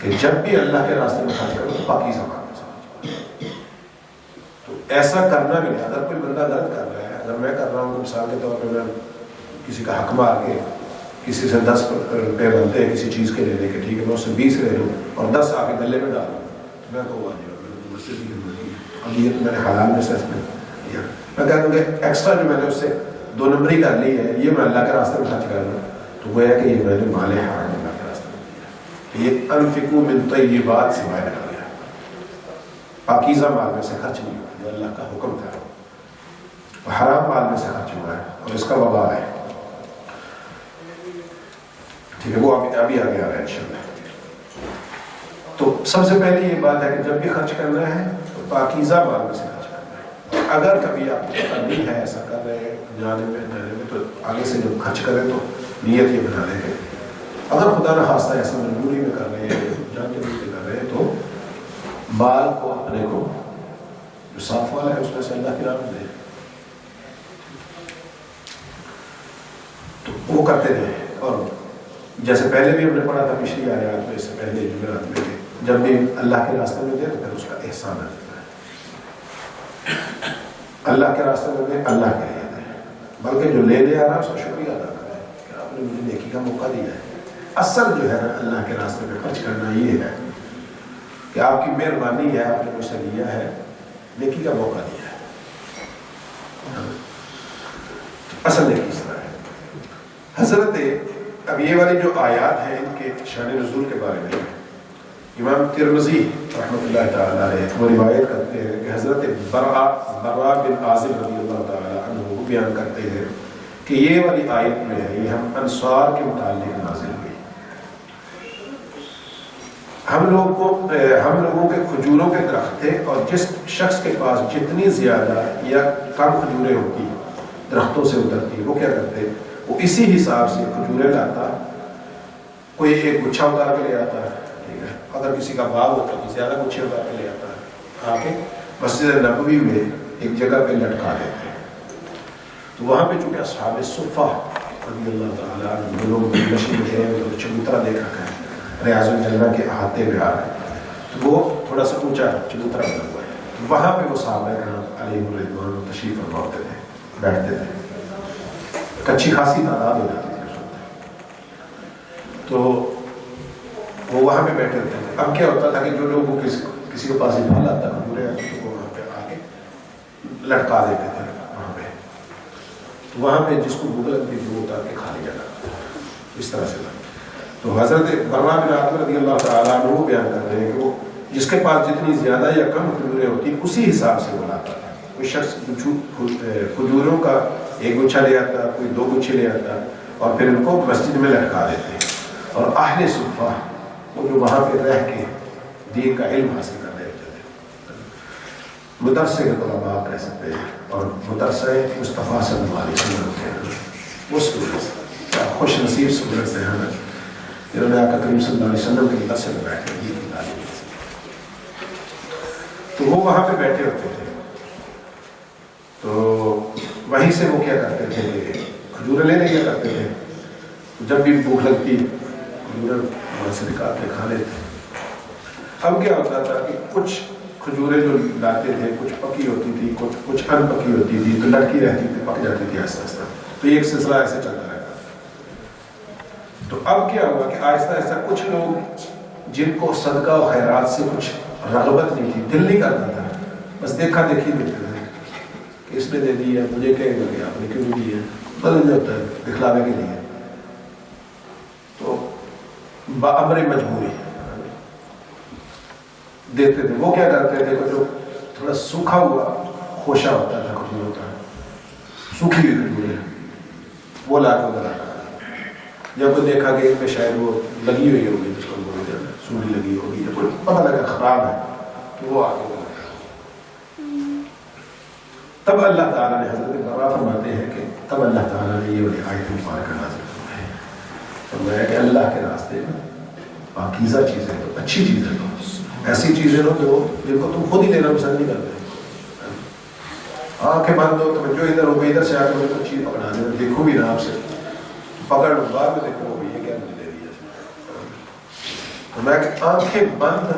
کہ جب بھی اللہ کے راستے میں خرچ کرو پاکیزہ مال میں سے، تو ایسا کرنا بھی نہیں۔ اگر کوئی بندہ غلط کر رہا ہے، اگر میں کر رہا ہوں تو مثال کے طور پہ میں کسی کا حق مار کے کسی سے 10 روپے بنتے ہیں کسی چیز کے لینے کے، ٹھیک ہے، میں اس سے 20 لے لوں اور 10 آ کے گلے میں ڈالوں، میں کہوں مجھ سے بھی اب یہ تو میں نے حلال میں سے کیا، میں کہہ دوں کہ ایکسٹرا جو میں نے اس سے 2 نمبری کر لی ہے یہ میں اللہ کے راستے میں خرچ کر رہا ہوں، تو وہ ہے کہ یہ میں نے مال حرام اللہ کے راستے میں دیا۔ یہ انفقوا من طیبات سے باہر نکل گیا، پاکیزہ مال میں سے خرچ نہیں ہوا جو اللہ کا حکم تھا، وہ حرام مال میں سے خرچ ہوا ہے اور اس کا وبال ہے، ٹھیک ہے، وہ ابھی آگے آ رہا ہے انشاءاللہ۔ تو سب سے پہلے یہ بات ہے کہ جب بھی خرچ کرنا ہے تو پاکیزہ مال میں سے خرچ کرنا ہے، اور اگر کبھی آپ کو پتہ نہیں ہے ایسا کر رہے ہیں جانے میں تو آگے سے جب خرچ کریں تو نیت یہ بنا لیں کہ اگر خدا نہ خواستہ ایسا مجبوری میں کر رہے ہیں، جانتے بوجھتے کر رہے ہیں، تو مال کو اپنے کو جو صاف والا ہے اس میں سے اللہ کی راہ میں دیں، تو وہ کرتے رہے۔ اور جیسے پہلے بھی ہم نے پڑھا تھا پچھلی آیات میں، اس سے پہلے جمعرات میں، جب بھی اللہ کے راستے میں دے تو پھر اس کا احسان ہے، اللہ کے راستے میں دے، اللہ کے لیے دے، بلکہ جو لے لے آ رہا ہے اس کا شکریہ ادا کرے کہ آپ نے مجھے نیکی کا موقع دیا ہے۔ اصل جو ہے نا اللہ کے راستے میں خرچ کرنا یہ ہے کہ آپ کی مہربانی ہے، آپ نے مجھ سے لیا ہے، نیکی کا موقع دیا ہے، اصل نیکی اس طرح ہے۔ حضرت اب یہ والی جو آیات ہیں ان کے شان نزول کے بارے میں امام ترمذی رحمۃ اللہ تعالیٰ علیہ وہ روایت کرتے ہیں کہ حضرت برا بن عازب رضی اللہ تعالیٰ عنہ وہ بیان کرتے ہیں کہ یہ والی آیت میں ہے، یہ ہم انصار کے متعلق نازل ہوئی۔ ہم لوگوں کے کھجوروں کے درخت تھے، اور جس شخص کے پاس جتنی زیادہ یا کم کھجوریں ہوتی درختوں سے اترتی وہ کیا کرتے، وہ اسی حساب سے کھجوریں لاتا، کوئی ایک گچھا اتار کے لے آتا ہے، ٹھیک ہے، اگر کسی کا باغ ہوتا تو زیادہ گچھے اتار کے لے آتا ہے، آ کے مسجد نبوی میں ایک جگہ پہ لٹکا دیتے ہیں۔ تو وہاں پہ چونکہ اصحاب صفہ رضی اللہ تعالیٰ عنہ لوگ نشے میں گئے تو چبوترا دیکھ رکھا ہے، ریاض الجنہ کے احاطے میں آ رہے ہیں، تو وہ تھوڑا سا اونچا چبوترا بنا ہوا ہے، وہاں پہ وہ صحابہ کرام علیہم الرضوان تشریف فرما ہوتے تھے، بیٹھتے تھے، اچھی خاصی تعداد ہو جاتی تھی، تو وہ وہاں پہ بیٹھے ہوتے تھے۔ اب کیا ہوتا تھا کہ جو لوگ کسی کے پاس پھل آتا کھجوریں آتی تو وہ وہاں پہ آ کے لٹکا دیتے تھے وہاں پہ، تو وہاں پہ جس کو بھوک لگتی تھی وہ اتار کے کھا لیا جاتا، اس طرح سے۔ تو حضرت برا بن عازب رضی اللہ تعالیٰ عنہ وہ بیان کر رہے ہیں کہ وہ جس کے پاس جتنی زیادہ یا کم کھجوریں ہوتی اسی حساب سے وہ لاتا تھا، کوئی شخص کھجوروں کا ایک گچھا لے آتا، کوئی 2 گچھے لے آتا، اور پھر ان کو مسجد میں لٹکا دیتے۔ اور اہل صفہ وہ جو وہاں پہ رہ کے دین کا علم حاصل کر رہے ہوتے تھے، مدرسے کے طلباء کہہ سکتے ہیں، اور مدرسہ مصطفیٰ صلی اللہ علیہ وسلم کے وہ اسٹوڈنٹس خوش نصیب اسٹوڈنٹس ہیں ہمیں جنہوں نے آقا کریم صلی اللہ علیہ وسلم کے مدرسے میں بیٹھے دین کی تعلیم، تو وہ وہاں پہ بیٹھے ہوتے تھے، تو وہیں سے وہ کیا کرتے تھے کہ کھجوریں لے لیا کرتے تھے، جب بھی بھوک لگتی کھجوریں وہاں سے نکال کے کھا لیتے۔ اب کیا ہوتا تھا کہ کچھ کھجوریں جو لاتے تھے کچھ پکی ہوتی تھی، کچھ ان پکی ہوتی تھی، تو لڑکی رہتی تھی، پک جاتی تھی آہستہ آہستہ، تو ایک سلسلہ ایسے چلتا رہتا۔ تو اب کیا ہوا کہ آہستہ آہستہ کچھ لوگ جن کو صدقہ و خیرات سے کچھ رغبت نہیں تھی، دل نہیں کرتا تھا، بس دیکھا دیکھی دیتے تھے کہ اس نے دے دی ہے مجھے کہے گا کہ آپ نے کیوں دی ہے، بدل ہوتا ہے دکھلاوے کے لیے، تو بامر مجبوری دیتے تھے۔ وہ کیا کرتے تھے کہ جو تھوڑا سوکھا ہوا خوشہ ہوتا تھا کھجوروں کا، سوکھی ہوئی کھجوریں وہ لا کے بنا، جب وہ دیکھا کہ اس میں شاید وہ لگی ہوئی ہوگی، جس کو بولتے ہیں سوڑی لگی ہوگی یا کوئی پتہ لگا خراب ہے، تو وہ آگے بنا۔ تب اللہ تعالیٰ نے حضرت برا فرماتے ہیں کہ تب اللہ تعالیٰ نے یہ والی آیت مبارکہ نازل فرمائی، فرمایا کہ اللہ کے راستے میں پاکیزہ چیزیں دو، اچھی چیزیں دو، ایسی چیزیں دو جن کو تم خود ہی لینا پسند نہیں کرتے۔ آنکھیں بند ہو توجہ ادھر ہو گئی، ادھر سے آ کے مجھے کچھ چیز پکڑا دے، دیکھوں بھی نہ آپ سے، پکڑ لوں بعد میں دیکھوں وہ یہ کیا مجھے دے دیا۔ میں کہ آنکھیں بند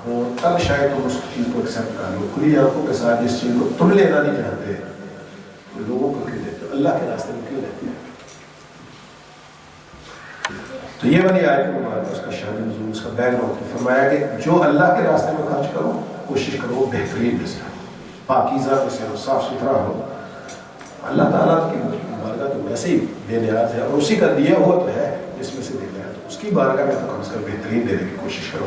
ہوں تب شاید تم اس چیز کو ایکسیپٹ کر لو. کھلی آنکھوں کے ساتھ جس چیز کو تم لینا نہیں چاہتے لوگوں کو کیوں دیتے ہو, اللہ کے راستے میں کیوں لیتے ہیں؟ تو یہ والی آیت مبارکہ اس کا شان نزول, اس کا بیک گراؤنڈ فرمایا کہ جو اللہ کے راستے میں خرچ کرو کوشش کرو بہترین میں سے پاکیزہ میں سے ہو, صاف ستھرا ہو. اللہ تعالیٰ کی بارگاہ تو ویسے ہی بے نیاز ہے, اور اسی کا دیا ہوا تو ہے جس میں سے دینا ہے, تو اس کی بارگاہ میں تو کم از کم بہترین دینے کی کوشش کرو.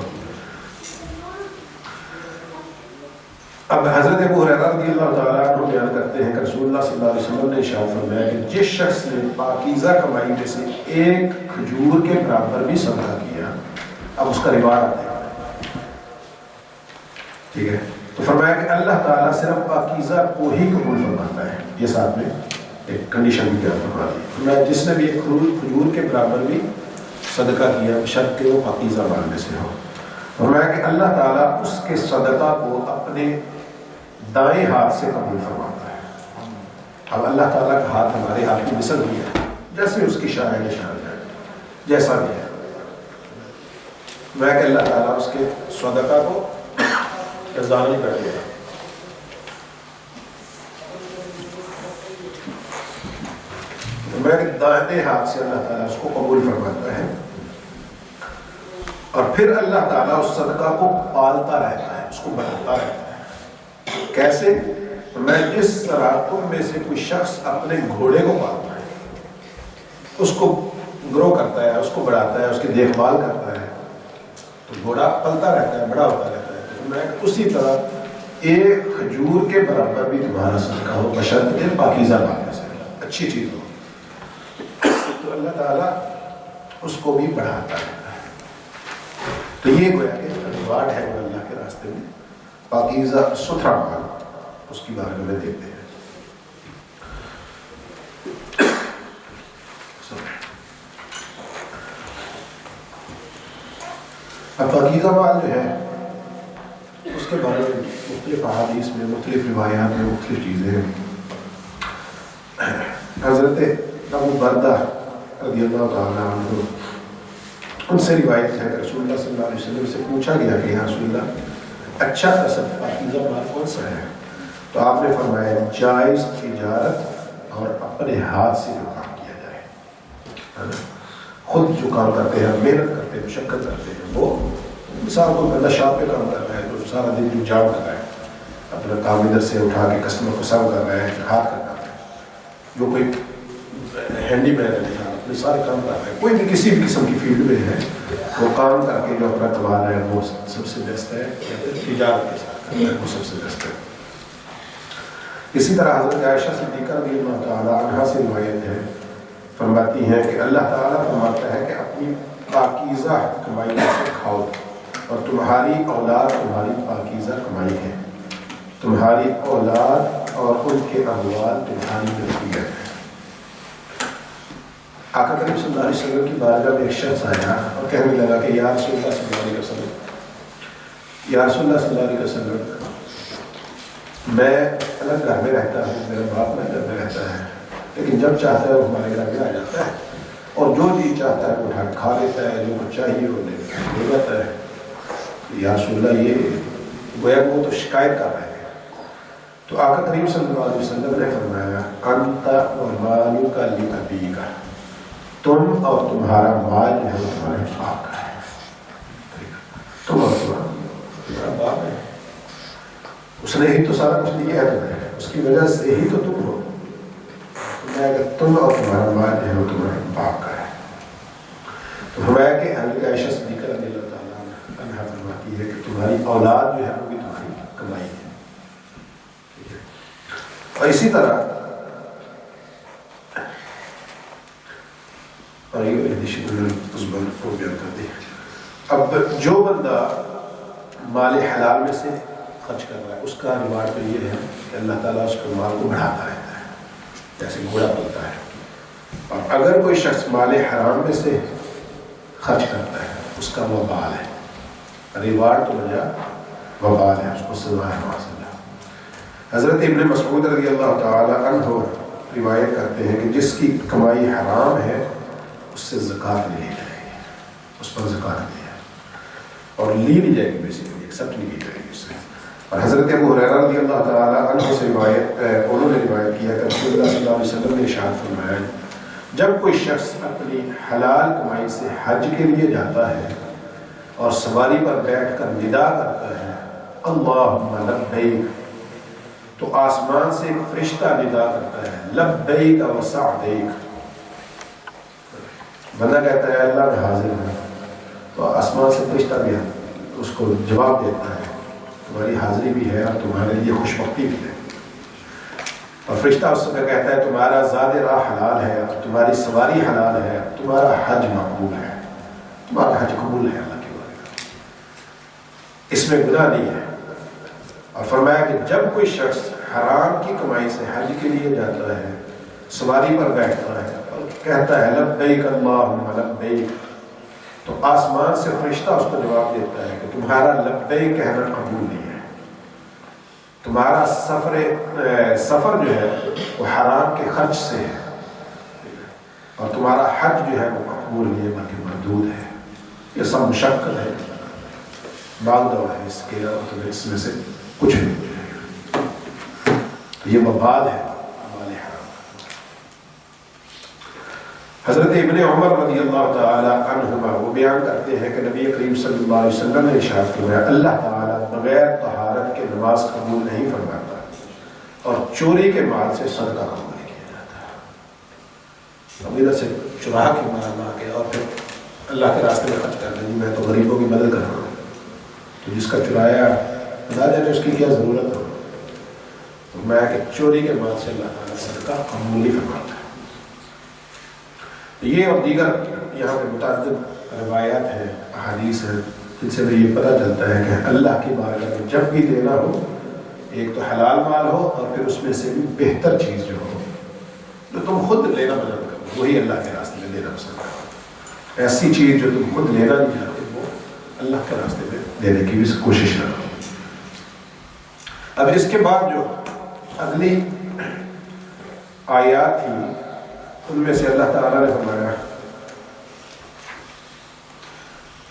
اب حضرت ابو ہریرہ رضی اللہ تعالیٰ عنہ بیان کرتے ہیں کہ رسول اللہ صلی اللہ علیہ وسلم نے ارشاد فرمایا کہ جس شخص نے پاکیزہ کمائی میں سے ایک کھجور کے برابر بھی صدقہ کیا, اب اس کا ریوارڈ آتا ہے, ٹھیک ہے, تو فرمایا کہ اللہ تعالیٰ صرف پاکیزہ کو ہی قبول فرماتا ہے. یہ ساتھ میں ایک کنڈیشن بھی بیان فرما دی, فرمایا جس نے بھی ایک کھجور کے برابر بھی صدقہ کیا بشرط کہ وہ پاکیزہ مال میں سے ہو. فرمایا کہ اللہ تعالیٰ اس کے صدقہ کو اپنے دائیں ہاتھ سے قبول فرماتا ہے. اب اللہ تعالیٰ کا ہاتھ ہمارے ہاتھ کی مثل بھی ہے, جیسے اس کی شاہ نشان ہے, جیسا بھی ہے. میں کہ اللہ تعالیٰ اس کے صدقہ کو خزانہ کر دے گا. میں کہ دائیں ہاتھ سے اللہ تعالیٰ اس کو قبول فرماتا ہے, اور پھر اللہ تعالیٰ اس صدقہ کو پالتا رہتا ہے, اس کو بڑھاتا رہتا ہے. کیسے؟ میں جس طرح تم میں سے کوئی شخص اپنے گھوڑے کو پالتا ہے, اس کو گرو کرتا ہے, اس کو بڑھاتا ہے, اس کی دیکھ بھال کرتا ہے, تو گھوڑا پلتا رہتا ہے, بڑا ہوتا رہتا ہے. تو میں اسی طرح ایک کھجور کے برابر بھی تمہارا صدقہ ہو بشرط کہ پاکیزہ مال میں سے اچھی چیز ہو, تو اللہ تعالیٰ اس کو بھی بڑھاتا رہتا ہے. تو یہ گویا کہ ریوارڈ ہے وہ اللہ کے راستے میں پاکیزہ ستھرا مال, اس کی بارے میں دیکھتے ہیں. اب پاکیزہ مال جو ہے اس کے بارے میں مختلف احادیث میں, مختلف روایات میں مختلف چیزیں ہیں. حضرت ابو بردہ رضی اللہ تعالیٰ عنہ ان سے روایت ہے کہ رسول اللہ صلی اللہ علیہ وسلم سے پوچھا گیا کہ یا رسول اللہ اچھا کسب پاکیزہ مال کون سا ہے؟ تو آپ نے فرمایا جائز تجارت اور اپنے ہاتھ سے جو کام کیا جائے, خود جو کام کرتے ہیں, محنت کرتے ہیں, مشقت کرتے ہیں. وہ مثال کو بندہ شاپ پہ کام کر رہا ہے تو سارا دن جو جام کر رہا ہے, اپنا کام ادھر سے اٹھا کے کسٹمر کو سرو کر رہا ہے, ہاتھ کا کام ہے. جو کوئی ہینڈی مین ہے اپنے سارے کام کر رہا ہے, کوئی بھی کسی بھی قسم کی فیلڈ میں ہے, وہ کام کر کے جو اپنا کما رہا ہے وہ سب سے بیسٹ ہے. تجارت کے ساتھ کرنا ہے وہ سب سے بیسٹ ہے. اسی طرح حضرت عائشہ صدیقہ رضی اللہ تعالیٰ عنہا سے روایت ہے, فرماتی ہیں کہ اللہ تعالیٰ فرماتا ہے کہ اپنی پاکیزہ کمائی سے کھاؤ, اور تمہاری اولاد تمہاری پاکیزہ کمائی ہے. تمہاری اولاد اور ان کے اموال تمہاری ملکیت ہے. آقا کریم صلی اللہ علیہ وسلم کی بارگاہ میں ایک شخص آیا اور کہنے لگا کہ یا رسول اللہ صلی اللہ علیہ وسلم, یا رسول اللہ صلی اللہ علیہ وسلم, میں الگ گھر میں رہتا ہوں, میرا باپ میرے گھر میں رہتا ہے, لیکن جب چاہتا ہے وہ ہمارے گھر میں آ جاتا ہے اور جو چیز چاہتا ہے وہ اٹھا کے کھا لیتا ہے, جو کچھ چاہیے وہ لے جاتا ہے. یا رسول اللہ یہ گویا وہ تو شکایت کر رہے ہیں. تو آقا کریم صلی اللہ علیہ وسلم نے فرمایا انت ومالک لابیک, تم اور تمہارا مال جو ہے وہ تمہارے باپ کا ہے. تم اور تمہارا باپ ہے, اس نے ہی تو سارا کچھ دیا ہے تمہیں, اس کی وجہ سے ہی تو تم ہو. تم اور تمہارا مال جو ہے وہ تمہارے باپ کا ہے. تو فرمایا کہ حضرت عائشہ صدیقہ رضی اللہ تعالیٰ عنہا فرماتی ہے کہ تمہاری اولاد جو ہے وہ بھی تمہاری کمائی ہے. اور اسی طرح اب جو بندہ مال حلال میں سے خرچ کر رہا ہے اس کا ریوارڈ تو یہ ہے کہ اللہ تعالیٰ اس کے مال کو بڑھاتا رہتا ہے جیسے گھوڑا پلتا ہے. اور اگر کوئی شخص مال حرام میں سے خرچ کرتا ہے اس کا وبال ہے, ریوارڈ تو بجا وبال ہے, اس کو سزا ہے وہاں سے. حضرت ابن مسعود رضی اللہ تعالی عنہ روایت کرتے ہیں کہ جس کی کمائی حرام ہے اس سے زکوٰۃ نہیں لی جائے گی, اس پر زکوٰۃ نہیں ہے. اور لی نہیں جائے گی، بیسیکلی ایکسیپٹ نہیں کی جائے گی اس سے۔ اور حضرت ابو ہریرہ رضی اللہ تعالیٰ عنہ سے انہوں نے روایت کیا کہ رسول اللہ صلی اللہ علیہ وسلم نے ارشاد فرمایا جب کوئی شخص اپنی حلال کمائی سے حج کے لیے جاتا ہے اور سواری پر بیٹھ کر ندا کرتا ہے اللہم لبیک، تو آسمان سے ایک فرشتہ ندا کرتا ہے لبیک و سعدیک، بندہ کہتا ہے اللہ میں حاضر ہوں، تو آسمان سے فرشتہ بھی اس کو جواب دیتا ہے تمہاری حاضری بھی ہے اور تمہارے لیے خوش بختی بھی ہے۔ اور فرشتہ اس سے کہتا ہے تمہارا زاد راہ حلال ہے، تمہاری سواری حلال ہے، تمہارا حج مقبول ہے، تمہارا حج قبول ہے اللہ کے بارے، اس میں گناہ نہیں ہے۔ اور فرمایا کہ جب کوئی شخص حرام کی کمائی سے حج کے لیے جاتا ہے، سواری پر بیٹھتا ہے اور کہتا ہے لبیک اللہم لبیک، تو آسمان سے فرشتہ اس کو جواب دیتا ہے کہ تمہارا لبیک کہنا قبول نہیں ہے، تمہارا سفر جو ہے وہ حرام کے خرچ سے ہے، اور تمہارا حج جو ہے وہ مقبول نہیں ہے بلکہ مردود ہے۔ یہ سب مشقت ہے، باغ دور ہے، اس کے علاوہ تمہیں اس میں سے کچھ نہیں، یہ مباد ہے مال حرام۔ حضرت ابن عمر رضی اللہ تعالی عنہما وہ بیان کرتے ہیں کہ نبی کریم صلی اللہ علیہ وسلم نے ارشاد فرمایا اللہ تعالیٰ بغیر طہارت کے نماز قبول نہیں فرماتا اور چوری کے مال سے صدقہ قبول نہیں کیا جاتا۔ اب ادھر سے چرا کے مال لا کے اور پھر اللہ کے راستے میں خرچ کرنا، جی میں تو غریبوں کی مدد کر رہا ہوں، تو جس کا چرایا بتا جانے اس کی کیا ضرورت ہو، تو میں کہ چوری کے مال سے اللہ تعالیٰ صدقہ قبول نہیں فرماتا۔ یہ اور دیگر یہاں پہ متعدد روایات ہیں، احادیث ہیں، جن سے بھی یہ پتہ چلتا ہے کہ اللہ کی بارگاہ میں جب بھی دینا ہو، ایک تو حلال مال ہو اور پھر اس میں سے بھی بہتر چیز جو ہو، جو تم خود لینا پسند کرو وہی اللہ کے راستے میں دینا پسند کرو۔ ایسی چیز جو تم خود لینا نہیں چاہتے وہ اللہ کے راستے میں دینے کی بھی کوشش کرو۔ اب اس کے بعد جو اگلی آیات تھی ان میں سے اللہ تعالیٰ نے فرمایا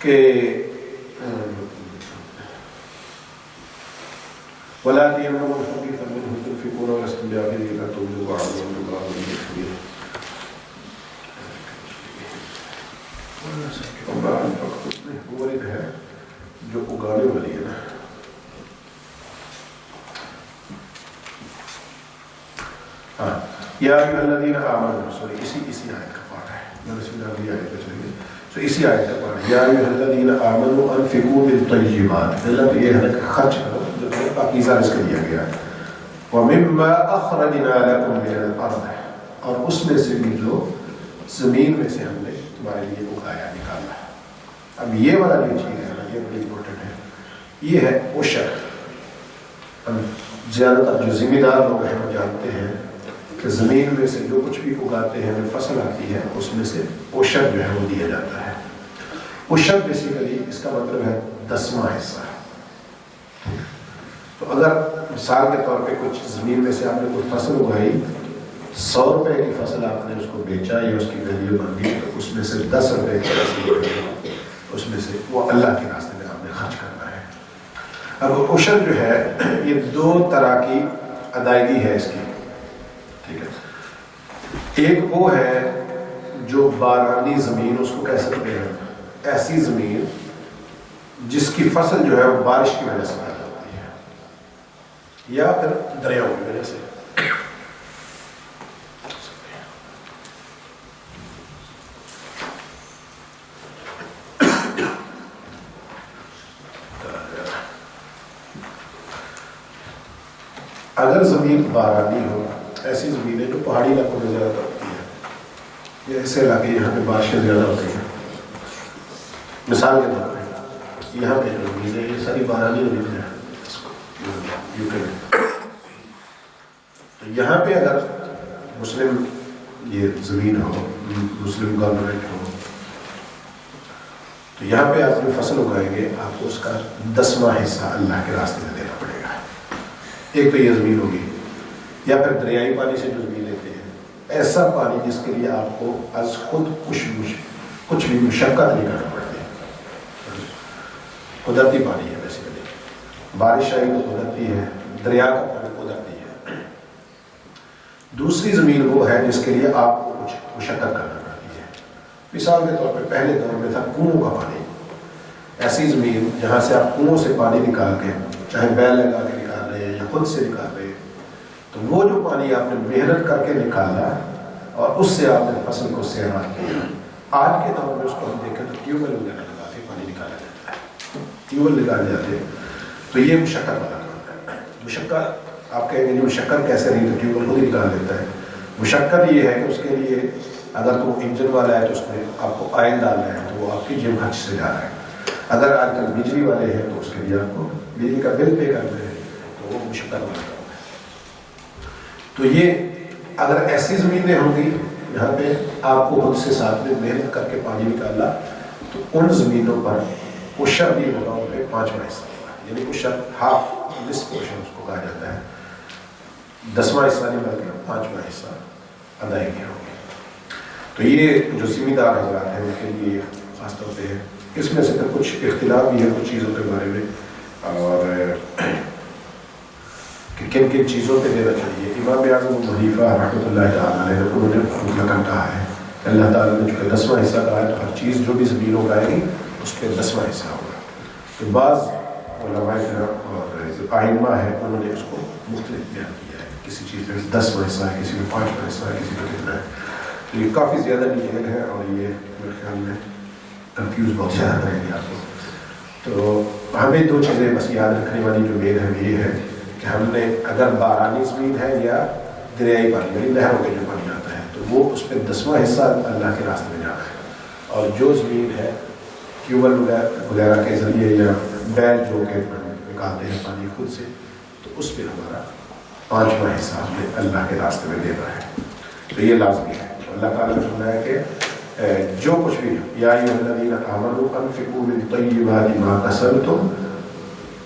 کہ وَلَا تَيَمَّمُوا الْخَبِيثَ مِنْهُ تُنْفِقُونَ وَلَسْتُمْ بِآخِذِيهِ حَتَّىٰ تُغْمِضُوا عَلَيْهِ وَاللَّهُ يُحِبُّ الْمُحْسِنِينَ۔ وہ ورد ہے جو اگانے والی ہے نا، ہاں یا ایھا الذین آمنوا، سوری اسی آیت کا پارٹ ہے، میں بسم اللہ کی آیت پہ چلیں گے، تو اسی آیت کا پارٹ ہے یا ایھا الذین آمنوا انفقوا بالطیبات، مطلب یہ ہے کہ خرچ کرو جو پاکیزہ رزق دیا گیا ہے، ومما اخرجنا لکم من الارض، اور اس میں سے بھی جو زمین میں سے ہم نے تمہارے لیے اگایا نکالا۔ اب یہ والا جو چیز ہے نا یہ بڑی امپورٹنٹ ہے، یہ ہے عشر۔ ہم زیادہ تر جو ذمہ دار لوگ ہیں وہ جانتے ہیں کہ زمین میں سے جو کچھ بھی اگاتے ہیں جو فصل آتی ہے اس میں سے عشر جو ہے وہ دیا جاتا ہے۔ عشر بیسیکلی اس کا مطلب ہے 10واں حصہ۔ تو اگر مثال کے طور پہ کچھ زمین میں سے آپ نے کوئی فصل اگائی، 100 روپے کی فصل آپ نے اس کو بیچا یا اس کی ویلیو بندی، تو اس میں سے 10 روپے کی فصل اس میں سے وہ اللہ کے راستے میں آپ نے خرچ کرنا ہے۔ اب عشر جو ہے یہ 2 طرح کی ادائیگی ہے اس کی، ٹھیک ہے۔ ایک وہ ہے جو بارانی زمین، اس کو کہہ سکتے ہیں ایسی زمین جس کی فصل جو ہے وہ بارش کی وجہ سے پیدا ہوتی ہے یا پھر دریاؤں کی وجہ سے۔ اگر زمین بارانی ہو، ایسی زمینیں جو پہاڑی علاقوں میں زیادہ ہوتی ہے، یہ ایسے علاقے جہاں پہ بارشیں زیادہ ہوتی ہیں، مثال کے طور پہ یہاں پہ جو زمین ہے یہ ساری بارانی زمین ہے یو کے میں، تو یہاں پہ اگر مسلم یہ زمین ہو، مسلم گورنمنٹ ہو، تو یہاں پہ آپ جو فصل اگائیں گے آپ کو اس کا 10واں حصہ اللہ کے راستے میں دینا پڑے گا۔ ایک تو یہ زمین ہوگی، یا پھر دریائی پانی سے جو زمین لیتے ہیں، ایسا پانی جس کے لیے آپ کو از خود کچھ بھی مشقت نہیں کرنا پڑتی، قدرتی پانی ہے بیسیکلی. بارش آئی تو قدرتی ہے, دریا کا پانی قدرتی ہے. دوسری زمین وہ ہے جس کے لیے آپ کو کچھ مشقت کرنا پڑتی ہے. مثال کے طور پہ پہلے دور میں تھا کنووں کا پانی. ایسی زمین جہاں سے آپ کنووں سے پانی نکال کے, چاہے بیل لگا کے نکال رہے ہیں یا خود سے نکال رہے ہیں, تو وہ جو پانی آپ نے محنت کر کے نکالا اور اس سے آپ نے فصل کو سیراب کیا. آج کے دور میں اس کو ہم دیکھیں تو ٹیوب ویل وغیرہ لگا کے پانی نکالا جاتا ہے, ٹیوب ویل نکالے جاتے ہیں. تو یہ مشقت والا کام ہے. مشقت آپ کہیں گے جو مشقت کیسے نہیں, تو ٹیوب ویل خود ہی نکال دیتا ہے. مشقت یہ ہے کہ اس کے لیے اگر تو انجن والا ہے تو اس میں آپ کو آئل ڈالنا ہے, تو وہ آپ کی جیب خرچ سے جا رہا ہے. اگر آج کل بجلی والے ہیں تو اس کے لیے آپ کو بجلی کا بل پے کرنا ہے, تو وہ مشقت والا کام ہے. تو یہ اگر ایسی زمینیں ہوں گی جہاں پہ آپ کو خود سے ساتھ میں محنت کر کے پانی نکالنا, تو ان زمینوں پر عشر بھی ہوگا, ان پہ 5واں حصہ ہوگا. یعنی عشر ہاف دس پورشن اس کو کہا جاتا ہے. 10واں حصہ نہیں بلکہ 5واں حصہ ادائیگی ہوگی. تو یہ جو ذمہ دار حضرات ہیں ان کے لیے خاص طور پہ ہے. اس میں سے پھر کچھ اختلاف بھی ہے کچھ چیزوں کے بارے میں, اور کہ کن کن چیزوں پہ دینا چاہیے. امام اعظم ابو حنیفہ رحمۃ اللہ تعالیٰ علیہ انہوں نے مطلقاً کہا ہے کہ اللہ تعالیٰ نے چونکہ 10واں حصہ کہا ہے تو ہر چیز جو بھی زمین اگائے گی اس پہ 10واں حصہ ہوگا. تو بعض علماء کرام اور ائمہ ہیں انہوں نے اس کو مختلف بیان کیا ہے. کسی چیز میں 10واں حصہ ہے, کسی میں 5واں حصہ ہے, کسی میں کتنا ہے. تو یہ کافی زیادہ ڈیٹیل ہے اور یہ میرے خیال میں کنفیوز بہت زیادہ کریں گے آپ کو. تو ہمیں 2 چیزیں بس یاد رکھنے والی جو مین ہے یہ ہے کہ ہم نے اگر بارانی زمین ہے یا دریائی پانی یعنی نہروں کے جو پانی جاتا ہے تو وہ اس پہ 10واں حصہ اللہ کے راستے میں جانا ہے. اور جو زمین ہے ٹیوبل وغیرہ کے ذریعے یا بیل جو کہ نکالتے ہیں پانی خود سے, تو اس پہ ہمارا 5واں حصہ ہم نے اللہ کے راستے میں دینا ہے. تو یہ لازمی ہے. اللہ تعالیٰ نے فرمایا کہ جو کچھ بھی یا ایھا الذین آمنوا انفقوا من طیبات ما کسبتم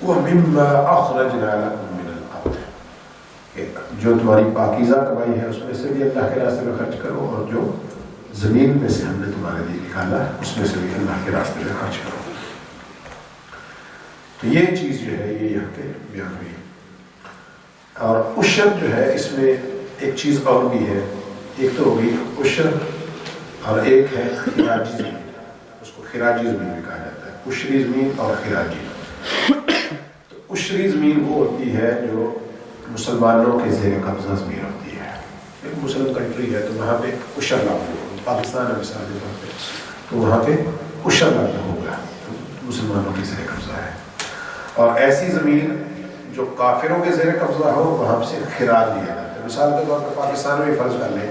ومما اخرجنا لکم من الارض, جو تمہاری پاکیزہ کمائی ہے اس میں سے بھی اللہ کے راستے میں خرچ کرو, اور جو زمین میں سے ہم نے تمہارے لیے نکالا اس میں سے بھی اللہ کے راستے میں خرچ کرو. تو یہ چیز جو ہے یہ یہاں پہ بیان ہوئی. اور عشر جو ہے اس میں ایک چیز اور بھی ہے. ایک تو ہوگی عشر اور ایک ہے خراجی زمین. اس کو خراجی زمین بھی کہا جاتا ہے, عشری زمین اور خراجی. تو عشری زمین وہ ہوتی ہے جو مسلمانوں کے زیر قبضہ زمین ہوتی ہے. ایک مسلم کنٹری ہے تو وہاں پہ عشر لاگو ہوگا. پاکستان ہے مثال کے طور پہ, تو وہاں پہ عشر لاگو ہوگا, مسلمانوں کے زیر قبضہ ہے. اور ایسی زمین جو کافروں کے زیر قبضہ ہو وہاں سے خراج لیا جاتا ہے. مثال کے طور پر پاکستان میں فرض کر لیں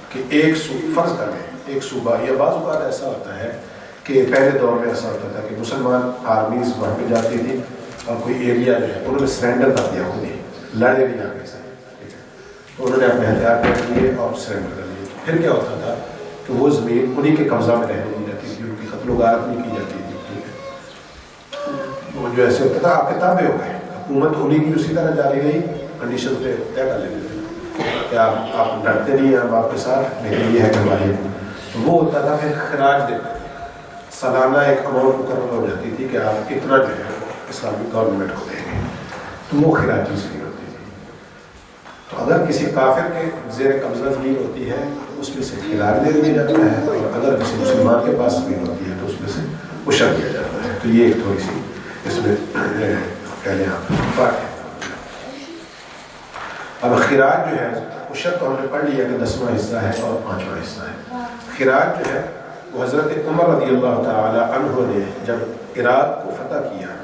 کہ فرض کر لیں ایک صوبہ, یا بعض اوقات ایسا ہوتا ہے کہ پہلے دور میں ایسا ہوتا تھا کہ مسلمان آرمیز وہاں پہ جاتی تھی اور کوئی ایریا جو ہے انہوں نے سرینڈر کر دیا, خود ہی لڑے نہیں آگے سے, تو انہوں نے اپنے ہتھیار کر لیے اور سرینڈر کر لیے. پھر کیا ہوتا تھا کہ وہ زمین انہی کے قبضہ میں رہنے دی جاتی تھی, ان کی قتل و غارت نہیں کی جاتی تھی. وہ جو ایسے ہوتا تھا آپ کتابیں ہو گئے, حکومت انہی کی اسی طرح جاری گئی, کنڈیشن پہ طے کر لیتے تھے کہ آپ ڈرتے نہیں ہیں اب آپ کے ساتھ, لیکن یہ ہے کہ ہماری. وہ ہوتا تھا پھر خراج دیتے تھے, سالانہ ایک اماؤنٹ مقرر ہو جاتی تھی کہ آپ اتنا جو ہے اسلامی گورنمنٹ کو دیں گے, تو وہ خراجی زمین ہوتی تھی. تو اگر کسی کافر کے زیر قبضہ زمین ہوتی ہے تو اس میں سے خراج دے دیا جاتا ہے, اور اگر کسی مسلمان کے پاس زمین ہوتی ہے تو اس میں سے عشر دیا جاتا ہے. تو یہ ایک تھوڑی سی اس میں کہہ لیں آپ فرق ہے. اب خراج جو ہے عشر تو ہم نے پڑھ لیا کہ 10واں حصہ ہے اور 5واں حصہ ہے. خراج جو ہے وہ حضرت عمر رضی اللہ تعالی عنہ نے جب عراق کو فتح کیا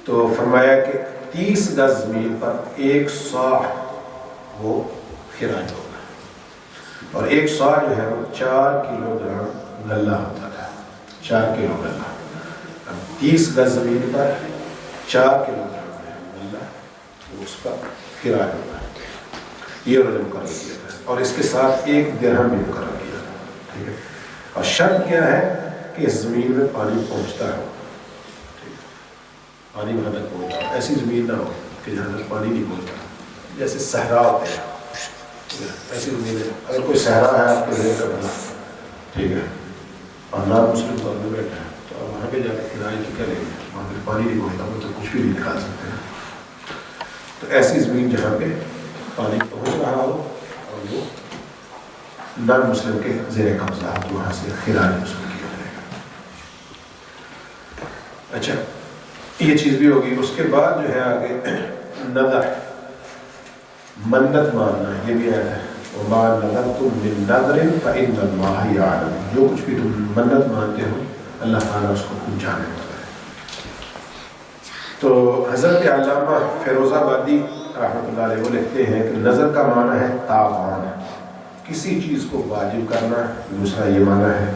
تو فرمایا کہ 30 گز زمین پر 1 صاع وہ خراج ہوگا, اور 1 صاع جو ہے وہ 4 کلو گرام غلہ ہوتا تھا. 4 کلو غلہ. اب 30 گز زمین پر 4 کلو گرام غلہ اس کا خراج ہوگا. یہ انہوں نے مقرر کیا تھا, اور اس کے ساتھ 1 درہم بھی مقرر کیا تھا. ٹھیک ہے. اور شرط کیا ہے کہ اس زمین میں پانی پہنچتا ہو. پانی وہاں تک پہنچتا ہو. ایسی زمین نہ ہو کہ جہاں تک پانی نہیں پہنچتا, جیسے صحرا ہوتے ہیں. ایسی زمین ہے, اگر کوئی صحرا ہے آپ کے ذہن کا بنا, ٹھیک ہے, اور نام مسلم گورنمنٹ ہے, تو وہاں پہ جا کے کھلائیں تو کیا لیں گے، وہاں پہ پانی نہیں ہوتا وہ تو کچھ بھی نہیں نکال سکتے ہیں. تو ایسی زمین جہاں پہ پانی پہنچ رہا ہو اور وہ نان مسلم کے زیر قبضہ تو وہاں سے خراج وصول کیا جائے گا. اچھا یہ چیز بھی ہوگی. اس کے بعد جو ہے آگے نظر، منت ماننا، یہ بھی ہے وَمَا نَذَرْتُم مِّن نَذْرٍ فَإِنَّ اللَّهَ يَعْلَمُ. جو کچھ بھی تم منت مانتے ہو اللہ تعالیٰ اس کو خوب جانے ہوتا ہے. تو حضرت علامہ فیروز آبادی رحمۃ اللہ علیہ وہ لکھتے ہیں کہ نظر کا معنی ہے تاوان، کسی چیز کو واجب کرنا. دوسرا یہ معنی ہے،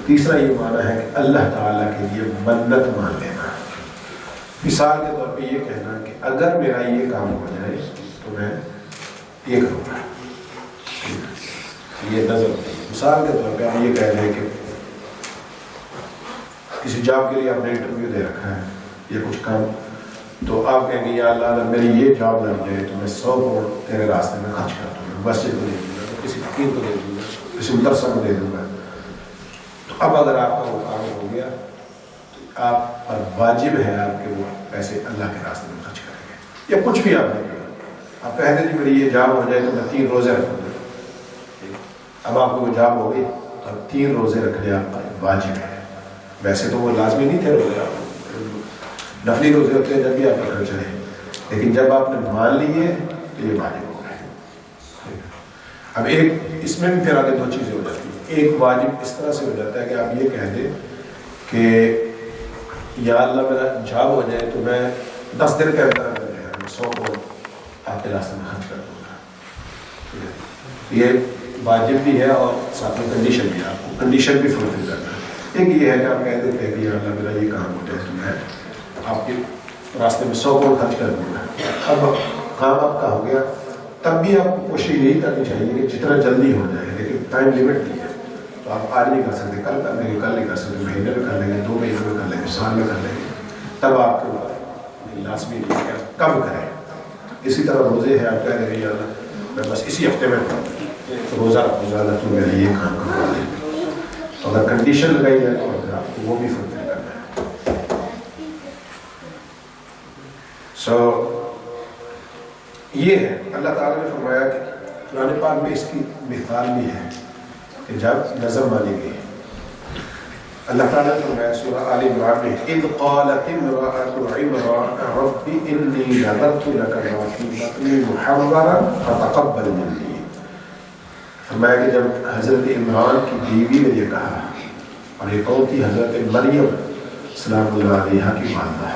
تیسرا یہ معنی ہے کہ اللہ تعالیٰ کے لیے منت مان لینا. مثال کے طور پہ یہ کہنا کہ اگر میرا یہ کام ہو جائے تو میں یہ کروں گا. یہ نظر ہوتی ہے. مثال کے طور پہ آپ یہ کہہ دیں کہ کسی جاب کے لیے آپ نے انٹرویو دے رکھا ہے یا کچھ کام، تو آپ کہیں گے یا اللہ اگر میری یہ جاب لگ جائے تو میں 100 کروڑ تیرے راستے میں خرچ کر دوں گا، مسجد کو دے دوں گا، کسی فقیر کو دے دوں گا، کسی مدرسہ کو دے دوں گا. تو اب اگر آپ کا وہ کام ہو گیا تو آپ پر واجب ہے آپ کے وہ پیسے اللہ کے راستے میں خرچ کریں گے. یا کچھ بھی آپ نے کیا، آپ کہہ دیں کہ میری یہ جاب ہو جائے تو میں 3 روزے رکھوں گا. اب آپ کو وہ جاب ہو گئی تو اب 3 روزے رکھنے آپ پر واجب ہے. ویسے تو وہ لازمی نہیں تھے روزے، آپ نفلی روزے ہوتے ہیں جب بھی آپ پکڑ چلے، لیکن جب آپ نے مان لیے تو یہ واجب ہو گئے. اب ایک اس میں بھی پھر آگے 2 چیزیں ہو جاتی ہیں. ایک واجب اس طرح سے ہو جاتا ہے کہ آپ یہ کہہ دیں کہ یا اللہ میرا جاب ہو جائے تو میں 10 دن کا اندر 100 کروڑ آپ کے راستے میں خرچ کر دوں گا. یہ واجب بھی ہے اور ساتھ میں کنڈیشن بھی ہے، آپ کو کنڈیشن بھی فلفل کرنا ہے. ایک یہ ہے کہ آپ کہہ دیتے ہیں کہ یا اللہ میرا یہ کام ہو جائے تو میں آپ کے راستے میں 100 کروڑ خرچ کر دوں گا. اب کام آپ کا ہو گیا تب بھی آپ کو کوشش یہی کرنی چاہیے کہ جتنا جلدی ہو جائے، لیکن ٹائم لمٹ نہیں ہے. تو آپ آج نہیں کر سکتے، کل کر لیں گے، کل نہیں کر سکتے، مہینے میں کر لیں گے، 2 مہینے میں کر لیں گے، سال میں کر لیں گے. تب آپ کے لازمی نہیں ہے کم کریں. اسی طرح روزے ہیں، آپ کہہ رہے ہیں یا اللہ میں بس اسی ہفتے میں روزہ رکھوں گا تو میرے یہ کام کروا دیں. تو اگر کنڈیشن لگائی جائے تو آپ کو وہ بھی فلفل کرنا ہے. یہ ہے اللہ تعالیٰ نے فرمایا کہ قرآن پاک میں اس کی مثال بھی ہے کہ جب نظر مانی گئی. اللہ تعالیٰ نے فرمایا سورہ آل عمران میں اذ قالت امرأة عمران رب انی نذرت لک ما فی بطنی محررا فتقبل منی. فرمایا کہ جب حضرت عمران کی بیوی نے یہ کہا، اور یہ کون تھی؟ حضرت مریم سلام اللہ علیہ کی والدہ،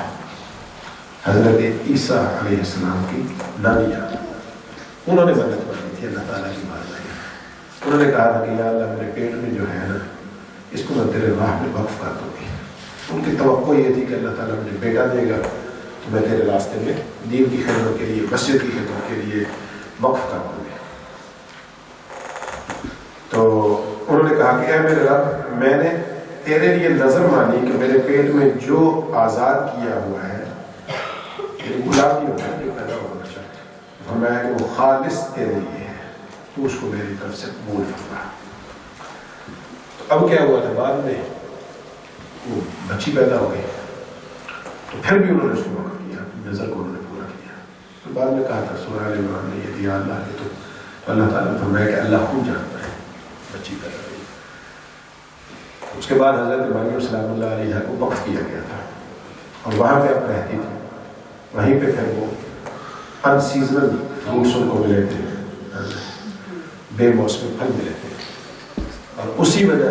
حضرت عیسیٰ علیہ السلام کی نانی جان. انہوں نے منت مانی تھی اللہ تعالیٰ کی والدہ. انہوں نے کہا تھا کہ یا اللہ میرے پیٹ میں جو ہے نا اس کو میں تیرے راہ میں وقف کر دوں گی. ان کی توقع یہ تھی کہ اللہ تعالیٰ مجھے بیٹا دے گا تو میں تیرے راستے میں دین کی خدمت کے لیے، مسجد کی خدمت کے لیے وقف کر دوں گی. تو انہوں نے کہا کہ اے میرے رب میں نے تیرے لیے نظر مانی کہ میرے پیٹ میں جو آزاد کیا ہوا ہے غلام نہیں ہوتا جو پیدا ہوا بچہ، فرمایا کہ وہ خالص تیرے لیے ہے، تو اس کو میری طرف سے قبول فرما. اب کیا ہوا تھا بعد میں وہ بچی پیدا ہو گئی تو پھر بھی انہوں نے اس کو موقع کیا، نظر کو انہوں نے پورا کیا. تو بعد میں کہا تھا سورہ آل عمران نے یہ دیا اللہ نے، تو اللہ تعالیٰ نے فرمایا کہ اللہ خوب جانتا ہے بچی پیدا ہوئی. اس کے بعد حضرت مریم سلام اللہ علیہ کو وقف کیا گیا تھا اور وہاں پہ اب رہتی تھی. وہیں پہ پھر وہ ان سیزنل فروٹس ان کو ملے تھے، بے موسمی پھل ملے تھے، اور اسی وجہ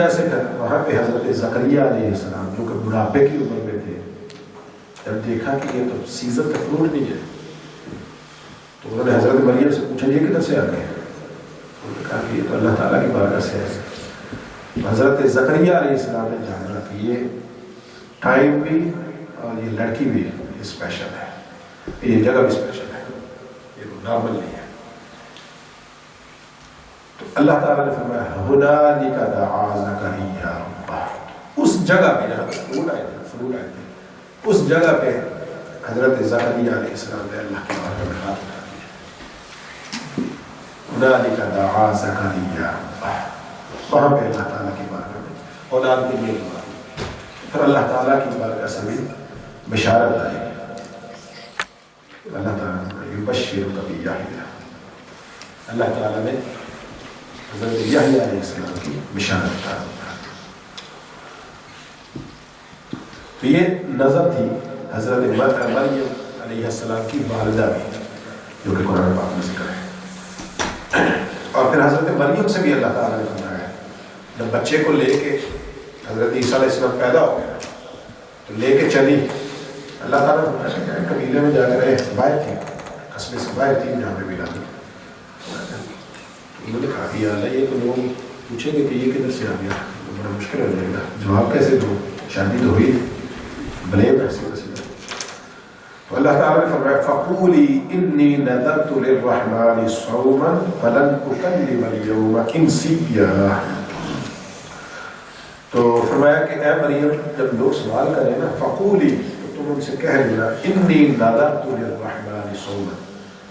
سے پھر وہاں پہ حضرت زکریا علیہ السلام جو کہ بڑھاپے کی عمر میں تھے، جب دیکھا کہ یہ تو سیزن کا فروٹ نہیں ہے تو انہوں نے حضرت مریم سے پوچھا یہ کدھر سے آ گئے؟ انہوں نے کہا کہ یہ تو اللہ تعالیٰ کی بارگاہ سے ہے. حضرت زکریا علیہ السلام نے جانا کہ یہ ٹائم بھی اور یہ لڑکی بھی اسپیشل ہے، یہ جگہ بھی اسپیشل ہے، یہ نارمل نہیں ہے. تو اللہ تعالیٰ نے فرمایا ہنالک دعا زکریا ربہ. اس جگہ پہ جہاں فروٹ آئے تھے اس جگہ پہ حضرت زکریا علیہ السلام نے اللہ کی بارگاہ میں ہاتھ اٹھا دیا. ہنالک دعا زکریا ربہ، وہاں پہ اللہ تعالیٰ کی بارگاہ میں اولاد کے لیے دعا. پھر اللہ تعالیٰ کی بارگاہ سے بھی بشارت آئی. اللہ تعالیٰ نے یبشرک بیحییٰ، اللہ تعالیٰ نے حضرت یحییٰ علیہ السلام کی بشارت کا. تو یہ نظر تھی حضرت مریم علیہ السلام کی والدہ بھی، جو کہ قرآن پاک میں ذکر ہے. اور پھر حضرت مریم سے بھی اللہ تعالیٰ نے فرمایا ہے، جب بچے کو لے کے حضرت عیسیٰ علیہ السلام پیدا ہو گیا تو لے کے چلی. اللہ تعالیٰ نے فرمایا کہ قبیلے میں جا کر باہر تھی، قصبے سے باہر تھی جہاں پہ ملا. انہوں نے کہا کہ یا اللہ یہ تو لوگ پوچھیں گے کہ یہ کدھر سے آ گیا، تو بڑا مشکل ہو جائے گا، جواب کیسے دو، شادی تو ہوئی بلیم ایسی ویسے. تو اللہ تعالیٰ نے فرمایا فقولی انی نذرت للرحمن صوما فلن اکلم اليوم انسیا. تو فرمایا کہ اے مریم جب لوگ سوال کریں نا فقولی، تو تم ان سے کہہ دینا انی نذرت للرحمن صوما،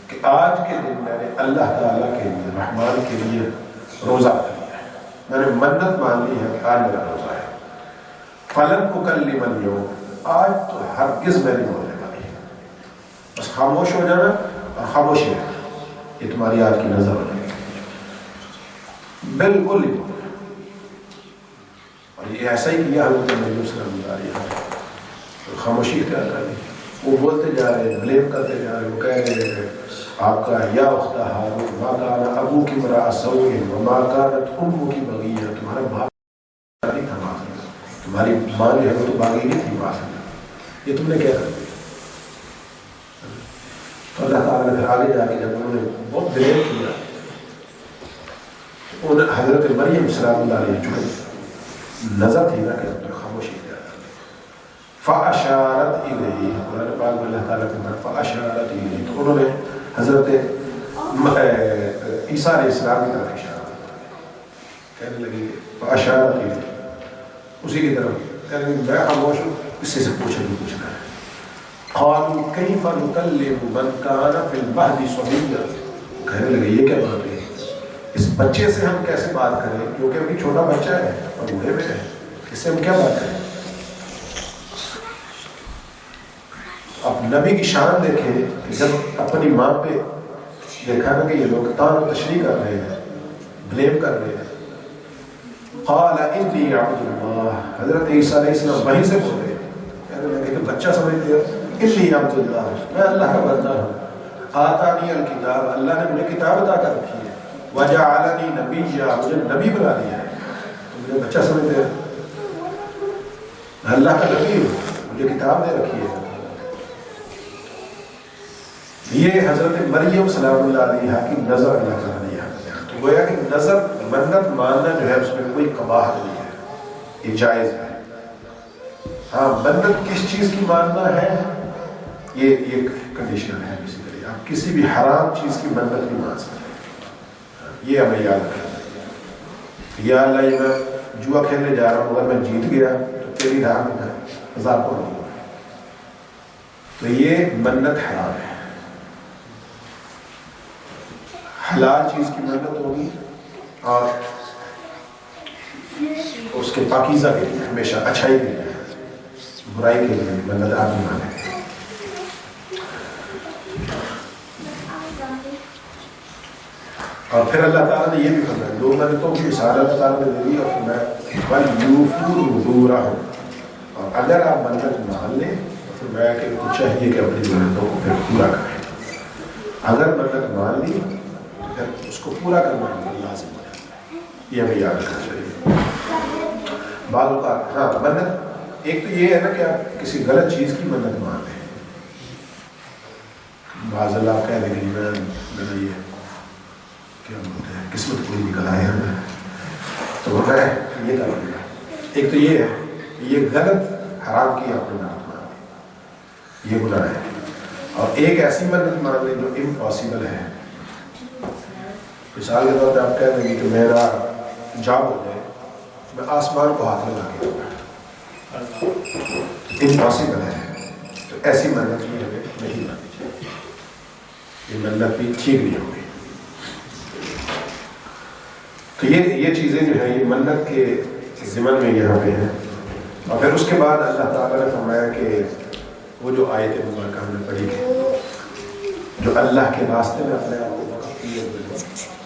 کہ آج کے دن میں نے اللہ تعالیٰ کے لیے، رحمان کے لیے روزہ کر لیا ہے، میں نے منت مان لی ہے کہ آج میرا روزہ ہے. فلن اکلم اليوم، آج تو ہرگز میں نہیں بولنے والی، بس خاموش ہو جانا اور خاموشی رہنا، یہ تمہاری آج کی نظر ہو جائے گی، بالکل نہیں بولنا. اور یہ ایسا ہی کیا حضرت مریم سلام اللہ علیہ، خاموشی اختیار کر لی. وہ بولتے جا رہے ہیں، بلیم کرتے جا رہے ہیں، وہ کہہ رہے ہیں آپ کا یا اخت ہارون ما کان ابوک امرأ سوء وما کانت امک بغیہ، تمہارا باپ نہیں تھا معصوم، تمہاری ماں جو ہے وہ تو باغی نہیں تھی معصوم، یہ تم نے کیا کر دیا. تو اللہ تعالیٰ نے پھر آگے جا کے جب انہوں نے بہت دیر کیا، حضرت مریم سلام اللہ علیہ چکے نظر تھی نا کہ خاموشی اختیار کر لی. فاشارت الیہ، قرآن پاک میں اللہ تعالیٰ کے بعد فاشارت الیہ، تو انہوں نے حضرت عیسیٰ علیہ السلام کی طرف اشارہ کہنے لگی فاشارت الیہ، اسی کی طرف کہنے لگی میں خاموش ہوں، اس سے پوچھنا ہے. قالوا کیف نکلم من کان فی المہد صبیا، کہنے لگے یہ کیا بات ہے، اس بچے سے ہم کیسے بات کریں جو کہ ابھی چھوٹا بچہ ہے اور بوڑھے میں ہے، اس سے ہم کیا بات کریں. اب نبی کی شان دیکھیں کہ جب اپنی ماں پہ دیکھا نا کہ یہ لوگ تان و تشریح کر رہے ہیں، بلیم کر رہے ہیں. قال انی عبد اللہ، حضرت عیسیٰ علیہ السلام وہیں سے بولے، کہنے لگے کہ بچہ سمجھتے ہیں انی عبد اللہ، میں اللہ کا بندہ ہوں. آتانی الکتاب، اللہ نے مجھے کتاب عطا کر رکھی ہے. وجعلنی نبیا، مجھے نبی بنا دیا ہے. تو مجھے بچہ سمجھتے ہیں، میں اللہ کا نبی ہوں، مجھے کتاب دے رکھی ہے. یہ حضرت مریم سلام اللہ علیہ کی نظر اللہ تعالیٰ نے یہاں. تو گویا کہ نظر منت ماننا جو ہے اس میں کوئی قباحت نہیں ہے، یہ جائز ہے. ہاں منت کس چیز کی ماننا ہے یہ کنڈیشن ہے، بیسیکلی آپ کسی بھی حرام چیز کی منت نہیں مان سکتے. یہ ہمیں یاد رکھنا ہے. یا اللہ یہ میں جوا کھیلنے جا رہا ہوں، اگر میں جیت گیا تو تیری راہ میں 1000 کو نہیں ہوگا، تو یہ منت حرام ہے. حلال چیز کی منت ہوگی اور اس کے پاکیزہ کے لیے، ہمیشہ اچھائی کے لیے، برائی کے لیے منت آپ نہیں مانیں. اور پھر اللہ تعالیٰ نے یہ بھی فرمایا، دو منتوں کی مثال اللہ تعالیٰ نے دے دی، اور فرمایا وَلْيُوفُوا نُذُورَهُمْ، اور اگر آپ منت مان لیں تو فرمایا کہ ان کو چاہیے کہ اپنی منتوں کو پھر پورا کریں. اگر منت مان لی تو پھر اس کو پورا کرنا لازم ہو جاتا ہے. یہ ہمیں یاد رکھنا چاہیے. بعض اوقات ہاں منت ایک تو یہ ہے نا کہ آپ کسی غلط چیز کی منت مان لیں. بعض اللہ کہہ دیں کہ میں یہ کیا بولتے ہیں قسمت کوئی نکل آئے ہمیں تو وہ ہے یہ کر لوں گا. ایک تو یہ ہے یہ غلط حرام کی اپنی منت مان لی، یہ گناہ ہے. اور ایک ایسی منت مان لیں جو امپاسبل ہے. مثال کے طور پہ آپ کہہ دیں گے کہ میرا جاب ہو جائے، میں آسمان کو ہاتھ لگا کے رہوں گا، امپاسبل ہے. تو ایسی منت بھی ہمیں نہیں ماننی چاہیے، یہ منت بھی ٹھیک نہیں ہوگی. تو یہ چیزیں جو ہیں یہ منت کے ضمن میں یہاں پہ ہیں. اور پھر اس کے بعد اللہ تعالیٰ نے فرمایا کہ وہ جو آیت مبارکہ ہم نے پڑھی کہ جو اللہ کے راستے میں اپنے آپ کو وقف کیے ہوئے ہیں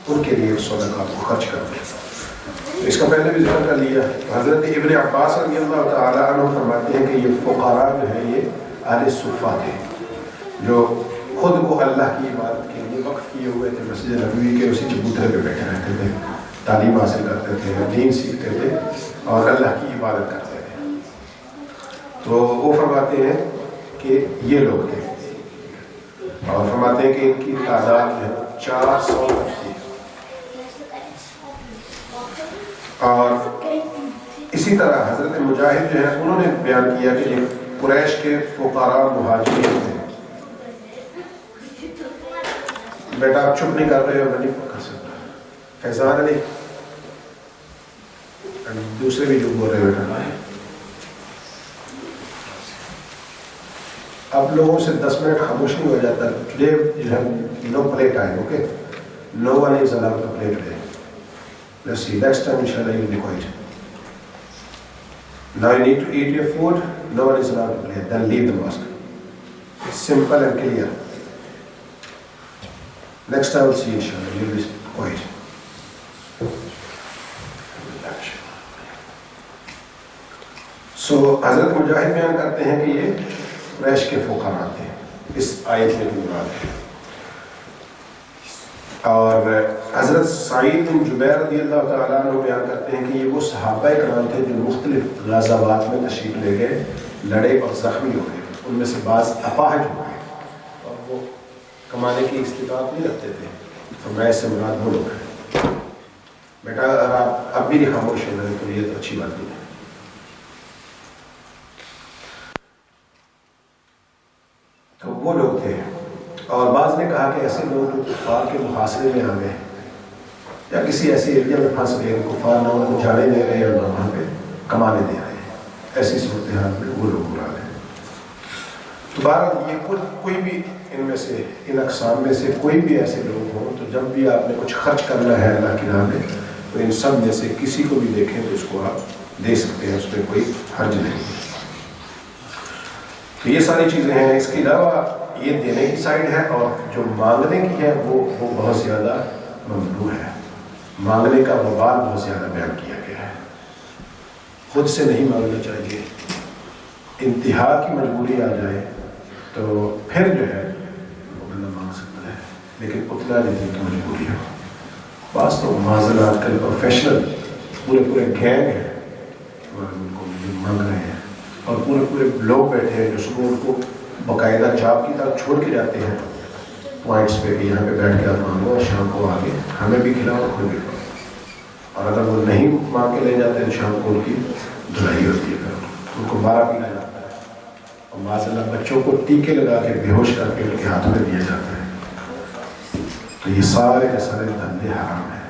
ان کے لیے صدقات کو خرچ کرتے ہیں. تو اس کا پہلے بھی ذکر کر لیا. حضرت ابن عباس رضی اللہ تعالیٰ عنہ فرماتے ہیں کہ یہ فقراء جو ہے یہ اہل صفہ تھے جو خود کو اللہ کی عبادت کے لیے وقف کیے ہوئے تھے. مسجد نبوی کے اسی چبوترے پہ بیٹھے رہتے تھے, تعلیم حاصل کرتے تھے, دین سیکھتے تھے اور اللہ کی عبادت کرتے تھے. تو وہ فرماتے ہیں کہ یہ لوگ تھے اور فرماتے ہیں کہ ان کی تعداد جو ہے 400 تک تھی. اور اسی طرح حضرت مجاہد جو ہے انہوں نے بیان کیا کہ یہ قریش کے فقراء مہاجرین تھے. بیٹا آپ چپ نہیں کر رہے ہو, میں نہیں کر سکتا. فیضان علی دوسرے بھی جو بول رہے بیٹا آپ لوگوں سے 10 منٹ خاموش نہیں ہو جاتا. Today no play time, okay, no one is allowed to play today. Let's see, next time انشاءاللہ you will be quiet. Now you need to eat your food, no one is allowed to play, then leave the mosque. It's simple and clear. Next time we'll see inshallah, you will be quiet. So حضرت مجاہد بیان کرتے ہیں کہ یہ قریش کے فقراء تھے اس آیت میں مراد ہے. اور حضرت سعید بن جبیر رضی اللہ تعالیٰ عنہ بیان کرتے ہیں کہ یہ وہ صحابہ کرام تھے جو مختلف غزوات میں تشریف لے گئے, لڑے اور زخمی ہو گئے. ان میں سے بعض اپاہج ہو گئے اور وہ کمانے کی استطاعت نہیں رکھتے تھے. تو میں اس سے مراد وہ لوگ ہیں. بیٹا اگر آپ اب بھی نہیں خاموش ہو رہے تو یہ تو اچھی بات نہیں ہے. تو وہ لوگ تھے. اور بعض نے کہا کہ ایسے لوگ جو کفار کے محاصرے میں آ گئے یا کسی ایسے ایریا میں پھنس گئے, کفار نہ ان کو جانے دے رہے اور نہ وہاں پہ کمانے دے رہے ہیں, ایسی صورتحال میں وہ لوگ مراد ہیں. تو بہرحال یہ کوئی بھی ان میں سے, ان اقسام میں سے کوئی بھی ایسے لوگ ہوں تو جب بھی آپ نے کچھ خرچ کرنا ہے اللہ کی راہ میں تو ان سب میں سے کسی کو بھی دیکھیں تو اس کو آپ دے سکتے ہیں, اس میں کوئی حرج نہیں. تو یہ ساری چیزیں ہیں. اس کے علاوہ یہ دینے کی سائڈ ہے اور جو مانگنے کی ہے وہ بہت زیادہ ممنوع ہے. مانگنے کا وبال بہت زیادہ بیان کیا گیا ہے. خود سے نہیں مانگنا چاہیے. انتہا کی مجبوری آ جائے تو پھر جو ہے وہ بندہ مانگ سکتا ہے, لیکن اتنا دینے کی مجبوری ہو. بعض تو معذر آج کل پروفیشنل پورے گینگ ہیں ان کو مانگ رہے ہیں اور پورے لوگ بیٹھے ہیں جو صبح ان کو باقاعدہ جاب کی طرف چھوڑ کے جاتے ہیں پوائنٹس پہ کہ یہاں پہ بیٹھ کے آپ مانگو اور شام کو آگے ہمیں بھی کھلاؤ اور خود بھی کھلاؤ. اور اگر وہ نہیں مانگ کے لے جاتے ہیں تو شام کو ان کی دھلائی ہوتی ہے, ان کو بارہ پینا جاتا ہے اور معذلہ بچوں کو ٹیکے لگا کے بے ہوش کر کے ان کے ہاتھ میں دیا جاتا ہے. تو یہ سارے کے سارے دھندے حرام ہیں.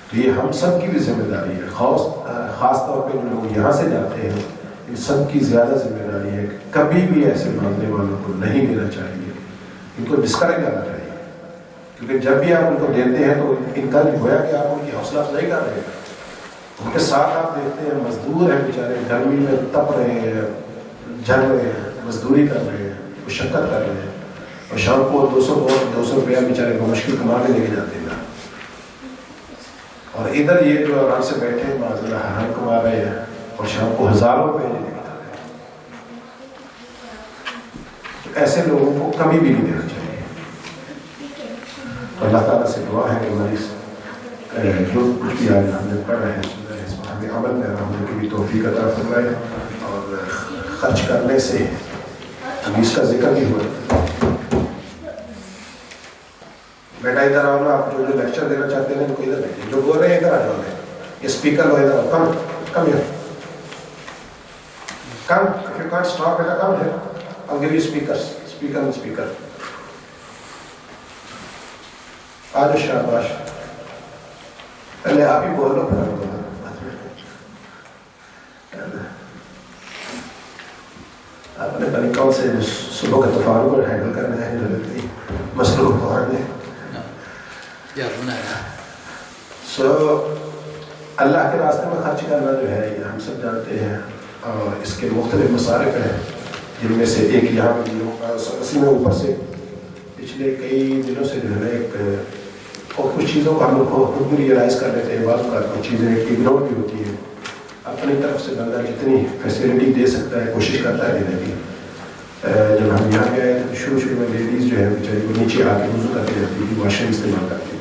تو یہ ہم سب کی بھی ذمہ داری ہے. خاص طور پہ جو لوگ یہاں سے جاتے ہیں ان سب کی زیادہ ذمہ داری ہے کہ کبھی بھی ایسے مانگنے والوں کو نہیں دینا چاہیے, ان کو ڈسکریج کرنا چاہیے. کیونکہ جب بھی آپ ان کو دیتے ہیں تو ان کا گویا کہ آپ ان کی حوصلہ افزائی کر رہے ہیں. ان کے ساتھ آپ دیکھتے ہیں مزدور ہیں بیچارے, گرمی میں تپ رہے ہیں, جل رہے ہیں, مزدوری کر رہے ہیں, مشقت کر رہے ہیں اور شام کو 200 روپیہ بیچارے کو مشکل کما کے لے کے جاتے ہیں. اور ادھر یہ جو آرام سے بیٹھے ہیں معذرہ حرام کما رہے ہیں اور شام کو ہزاروں روپے لے کے جا رہے ہیں. تو ایسے لوگوں کو کبھی بھی نہیں دینا چاہیے. تو اللہ تعالیٰ سے دعا ہے کہ ہماری جو کچھ بھی آج ہم نے پڑھ رہے ہیں اس پر ہمیں عمل میں رہنے کی بھی توفیق عطا فرمائے. اور خرچ کرنے سے حدیث کا ذکر بھی ہوا. بیٹا ادھر آؤ نا, آپ جو لیکچر دینا چاہتے ہیں ان کو ادھر بیٹھے, جو بول رہے ہیں ادھر آ جاؤ. یہ اسپیکر ہو ادھر, کم here. Come, if you can't stop, better come here. I'll give you speakers, speaker and speaker. آجو شاباش. پہلے آپ ہی بول رہو پھر آپ بول رہو. آپ نے پہلے کون سے صبح کے طوفان کو ہینڈل کرنا ہے مصروف طوفان میں. سو اللہ کے راستے میں خرچ کرنا جو ہے یہ ہم سب جانتے ہیں، اور اس کے مختلف مصارف ہیں، جن میں سے ایک یہاں اسی میں اوپر سے پچھلے کئی دنوں سے جو ہے نا ایک اور کچھ چیزوں کو ہم لوگ خود بھی ریئلائز کر لیتے ہیں، بعض اوقات کچھ چیزیں اگنور بھی ہوتی ہیں. اپنی طرف سے بندہ جتنی فیسلٹی دے سکتا ہے کوشش کرتا ہے دینے کی. جب ہم یہاں پہ آئے تو شروع میں لیڈیز جو ہے بیچاری وہ نیچے آ کے وضو کرتی رہتی تھی، واش روم استعمال کرتی تھی.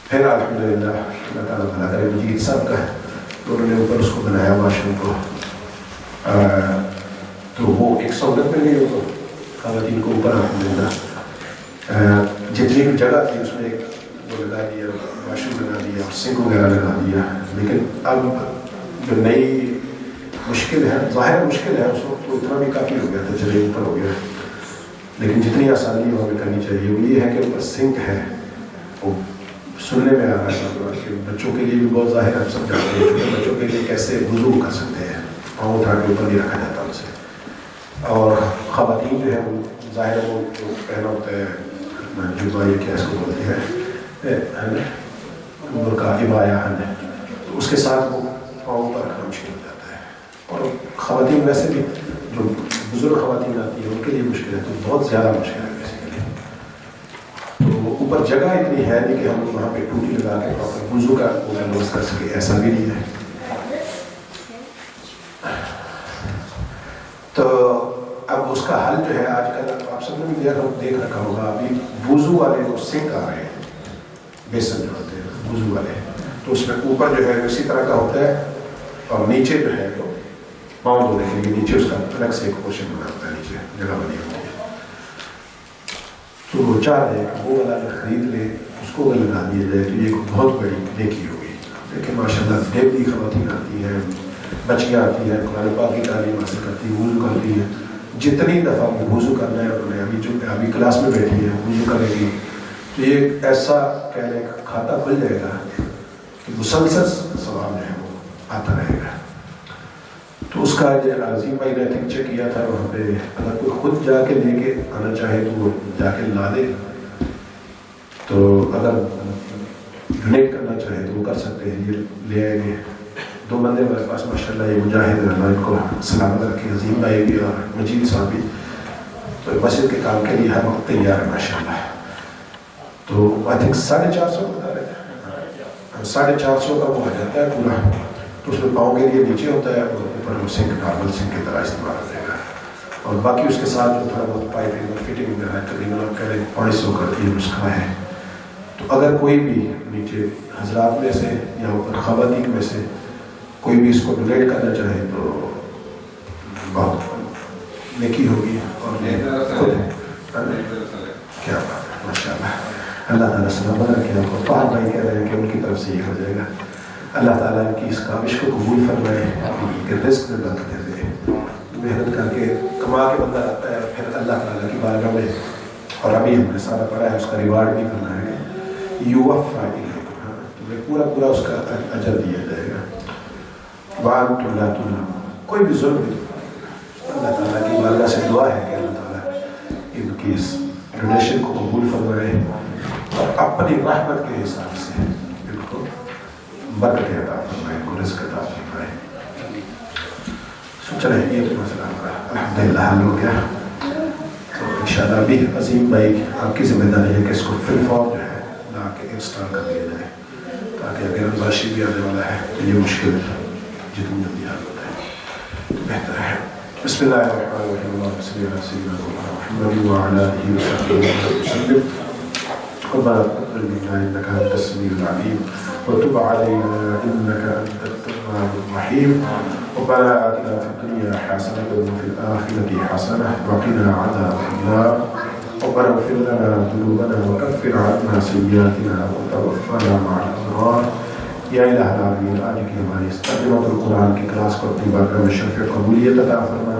پھر الحمدللہ اللہ تعالیٰ بھلا کرے مجید صاحب کا تو انہوں نے اوپر اس کو بنایا واش روم کو، تو وہ ایک سہولت مل گئی تو خواتین کو اوپر الحمدللہ جتنی بھی جگہ تھی اس میں وہ لگا دیا، واش روم لگا دیا اور سنک وغیرہ لگا دیا. لیکن اب جو نئی مشکل ہے، ظاہر مشکل ہے، اس وقت تو اتنا بھی کافی ہو گیا تھا، چلے اوپر ہو گیا. لیکن جتنی آسانی ہمیں کرنی چاہیے وہ یہ ہے کہ اوپر سنک ہے. وہ سننے میں آ رہا ہے کہ بچوں کے لیے بھی بہت ظاہر ہم سب جانتے ہیں، چھوٹے بچوں کے لیے کیسے وضو کر سکتے ہیں، پاؤں اٹھا کے اوپر نہیں رکھا جاتا ان سے. اور خواتین جو ہے وہ ظاہر وہ پہنا ہوتا ہے جو یہ کیا اس کو بولتے ہیں برقع عبایا ہے، تو اس کے ساتھ وہ پاؤں پر رکھنا مشکل ہو جاتا ہے. اور خواتین ویسے بھی جو بزرگ خواتین آتی ہیں ان کے لیے مشکل ہے، تو بہت زیادہ مشکل ہے بیسیکلی. تو اوپر جگہ اتنی ہے نہیں کہ ہم وہاں پہ ٹوٹی لگا کے پراپر وضو کا بندوبست کر سکے، ایسا بھی نہیں ہے. تو اب اس کا حل جو ہے آج کل آپ سب نے بھی دیکھ رکھا ہوگا، ابھی وضو والے جو سنک آ رہے ہیں، بیسن جو ہوتے ہیں وضو والے، تو اس میں اوپر جو ہے اسی طرح کا ہوتا ہے اور نیچے جو ہے وہ پاؤں دھونے کے لیے نیچے اس کا الگ سے ایک پورشن بنا ہوتا ہے، نیچے جگہ بنی ہوتی ہے. تو وہ چاہ رہے ہیں کہ وہ والا اگر خرید لے اس کو اگر لگا دیا جائے تو یہ بہت بڑی نیکی ہوگی. لیکن ماشاء اللہ دیوی خواتین آتی ہیں، بچیاں آتی ہیں، قرآن پاک کی تعلیم حاصل کرتی ہیں، وضو کرتی ہیں. جتنی دفعہ وضو کرنا ہے انہوں نے ابھی کلاس میں بیٹھی ہے وضو کرے گی تو یہ ایسا کہہ لیں کھاتا کھل جائے گا کہ مسلسل ثواب جو ہے وہ آتا رہے گا. تو اس کا جو عظیم بھائی نے تھنک چیک کیا تھا وہاں پہ، اگر کوئی خود جا کے لے کے آنا چاہے تو وہ جا کے لا دے، تو اگر ڈونیٹ کرنا چاہے تو وہ کر سکتے ہیں. یہ لے آئیں گے 2 بندے ہمارے پاس ماشاءاللہ، یہ مجاہد اللہ ان کو سلامت رکھے، عظیم بھائی بھی اور مجید صاحب بھی، تو مسجد کے کام کے لیے ہر وقت تیار ہے ماشاءاللہ. تو آئی تھنک 450 بتا رہے تھے، 450 کا وہ آ جاتا ہے پورا. تو اس میں پاؤں کے لیے نیچے ہوتا ہے اور اوپر وہ سنک نارمل سنک کی طرح استعمال ہو جائے گا. اور باقی اس کے ساتھ جو تھوڑا بہت پائپنگ اور فٹنگ وغیرہ تقریباً آپ کہہ رہے ہیں 500 کا یہ نسخہ ہے. تو اگر کوئی بھی نیچے حضرات میں سے یا اوپر خواتین میں سے کوئی بھی اس کو ڈونیٹ کرنا چاہے تو بہت نیکی ہوگی. اور کیا بات ہے ماشاء اللہ، اللہ تعالیٰ سلامت رکھے. آپ کو فہد بھائی کہہ رہے ہیں کہ ان کی طرف سے یہ ہو جائے گا. اللہ تعالیٰ ان کی اس کاوش کو قبول فرمائے، کہ رزق میں برکت دے. محنت کر کے کما کے بندہ رہتا ہے پھر اللہ تعالیٰ کی بارگاہ میں، اور ابھی ہم نے سارا پڑھا ہے اس کا ریوارڈ بھی کرنا ہے، یوفا الیکم، تمہیں پورا اس کا اجر دیا جائے گا. وَأَنْتُمْ لَا تُظْلَمُونَ، کوئی بھی ظلم نہیں. اللہ تعالیٰ کی بارگاہ سے دعا ہے کہ اللہ تعالیٰ ان کی اس ڈونیشن کو قبول فرمائے اور اپنی رحمت کے حساب سے ان کو برکت عطا فرمائے، ان کو رزق عطا فرمائے. چلے یہ تو مسئلہ ہمارا الحمدللہ حل ہو گیا. تو انشاءاللہ بھی عظیم بھائی آپ کی ذمہ داری ہے کہ اس کو فل فارم جو ہے لا کے انسٹال کر دیا جائے، تاکہ اگر رمضاشی بھی آنے والا ہے تو یہ مشکل جتنی جلدی حل ہوتا ہے تو بہتر ہے. بسم اللہ الرحمن الرحیم، اللہم صلی علی سیدنا محمد وعلی آلہ وصحبہ وسلم. ربنا تقبل منا انك انت السميع العليم وتب علينا انك انت التواب الرحيم. ربنا آتنا في الدنيا حسنة وفي الآخرة حسنة وقنا عذاب النار. ربنا اغفر لنا ذنوبنا وكفر عنا سيئاتنا وتوفنا مع الأبرار. یا الہ العالمین، آج کی ہماری اس ترجمۃ القرآن کی کلاس کو اپنی بارگاہ میں شرف قبولیت عطا فرما.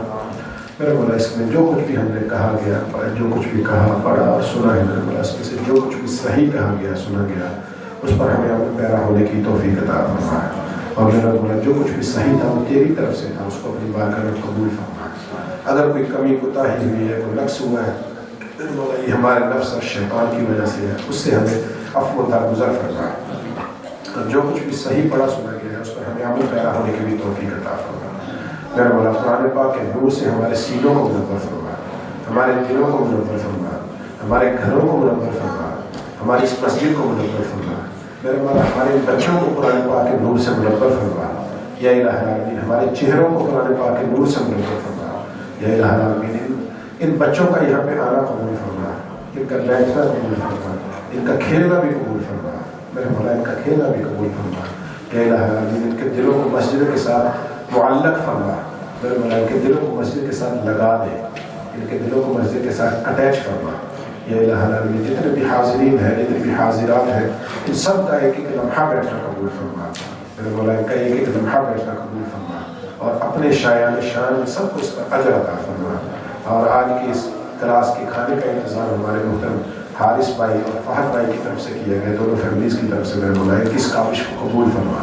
میرے مولا اس میں جو کچھ بھی ہم نے کہا گیا، جو کچھ بھی کہا پڑھا اور سنا ہے، میرے مولا اس میں سے جو کچھ بھی صحیح کہا گیا سنا گیا اس پر ہمیں عمل پیرا ہونے کی توفیق عطا فرما. اور میرا مولا جو کچھ بھی صحیح تھا وہ تیری طرف سے تھا، اس کو اپنی بارگاہ میں قبول فرما. اگر کوئی کمی کوتاہی ہوئی ہے، کوئی نقص ہوا ہے، میرے مولا یہ ہمارے نفس اور شیطان کی وجہ سے ہے، اس سے ہمیں عفو و درگزر فرما. اور جو کچھ بھی صحیح پڑھا سنا گیا ہے اس پر ہمیں عمل پیرا ہونے کی بھی توفیق عطا فرما. میرے مولا قرآن پاک کے نور سے ہمارے سینوں کو منور فرما, ہمارے دلوں کو منور فرما, ہمارے گھروں کو منور فرما, ہماری اس مسجد کو منور فرما. میرے مولا ہمارے بچوں کو قرآن پاک کے نور سے منور فرما. یا الہ العالمین ہمارے چہروں کو قرآن پاک کے نور سے منور فرما. یا الہ العالمین ان بچوں کا یہاں پہ آنا قبول فرما, ان کا بیٹھنا قبول فرما, ان کا کھیلنا بھی قبول فرما. میرے مولا ان کا کھیلنا بھی قبول فرما. یا الہ العالمین ان کے دلوں کو مسجد کے ساتھ معلق فرما. میرے مولا ان کے دلوں کو مسجد کے ساتھ لگا دے, ان کے دلوں کو مسجد کے ساتھ اٹیچ فرما. یا الہ العالمین جتنے بھی حاضرین ہیں, جتنے بھی حاضرات ہیں, ان سب کا ایک ایک لمحہ بیٹھنا قبول فرما. میرے مولا ان کا ایک ایک لمحہ بیٹھنا قبول فرما, اور اپنے شایان شان میں سب کو اس پر اجر عطا فرما. اور آج کی اس کلاس کے کھانے کا انتظام ہمارے محترم حارث بھائی اور فہد بھائی کی طرف سے کیا گیا, دونوں فیملیز کی طرف سے. میرے مولا ان کی اس کاوش کو قبول فرما,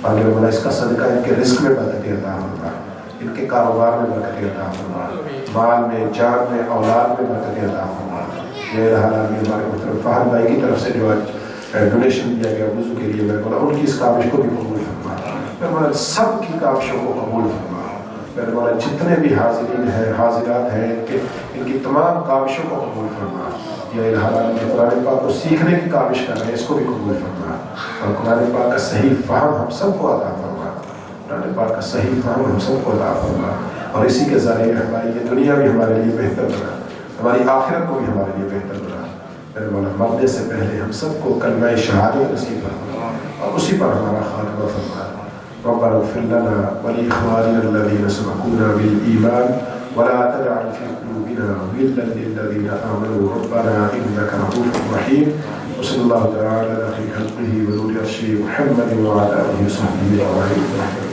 اور میرے مولا اس کا صدقہ ان کے رزق میں برکت عطا فرما, ان کے کاروبار میں برکت عطا فرما, مال میں, جان میں, اولاد میں برکت عطا فرما. یہ العالمین ہمارے محترم فہد بھائی کی طرف سے جو ڈونیشن دیا گیا وضو کے لیے, میرے مولا ان کی اس کاوش کو بھی قبول فرما. میرے مولا سب کی کاوشوں کو قبول فرما. میرے مولا جتنے بھی حاضرین ہیں, حاضرات ہیں, ان کی تمام کاوشوں کو قبول فرما. یا الہ العالمین قرآن پاک کو سیکھنے کی کاوش کر رہے ہیں, اس کو بھی قبول فرما. اور قرآن پاک کا صحیح فہم ہم سب کو عطا فرما. قرآن پاک کا صحیح فہم ہم سب کو عطا فرما, اور اسی کے ذریعے ہماری یہ دنیا بھی ہمارے لیے بہتر بنا, ہماری آخرت کو بھی ہمارے لیے بہتر بنا. میرے مولا مرنے سے پہلے ہم سب کو کلمہ شہادت نصیب فرما, اور اسی پر ہمارا خاتمہ فرما. ربنا اغفر لنا ولإخواننا الذين سبقونا بالإيمان ولا تجعل في قلوبنا غلا للذين آمنوا ربنا إنك رؤوف رحيم. وصلى الله تعالى على خير خلقه ونور عرشه محمد وعلى آله وصحبه أجمعين.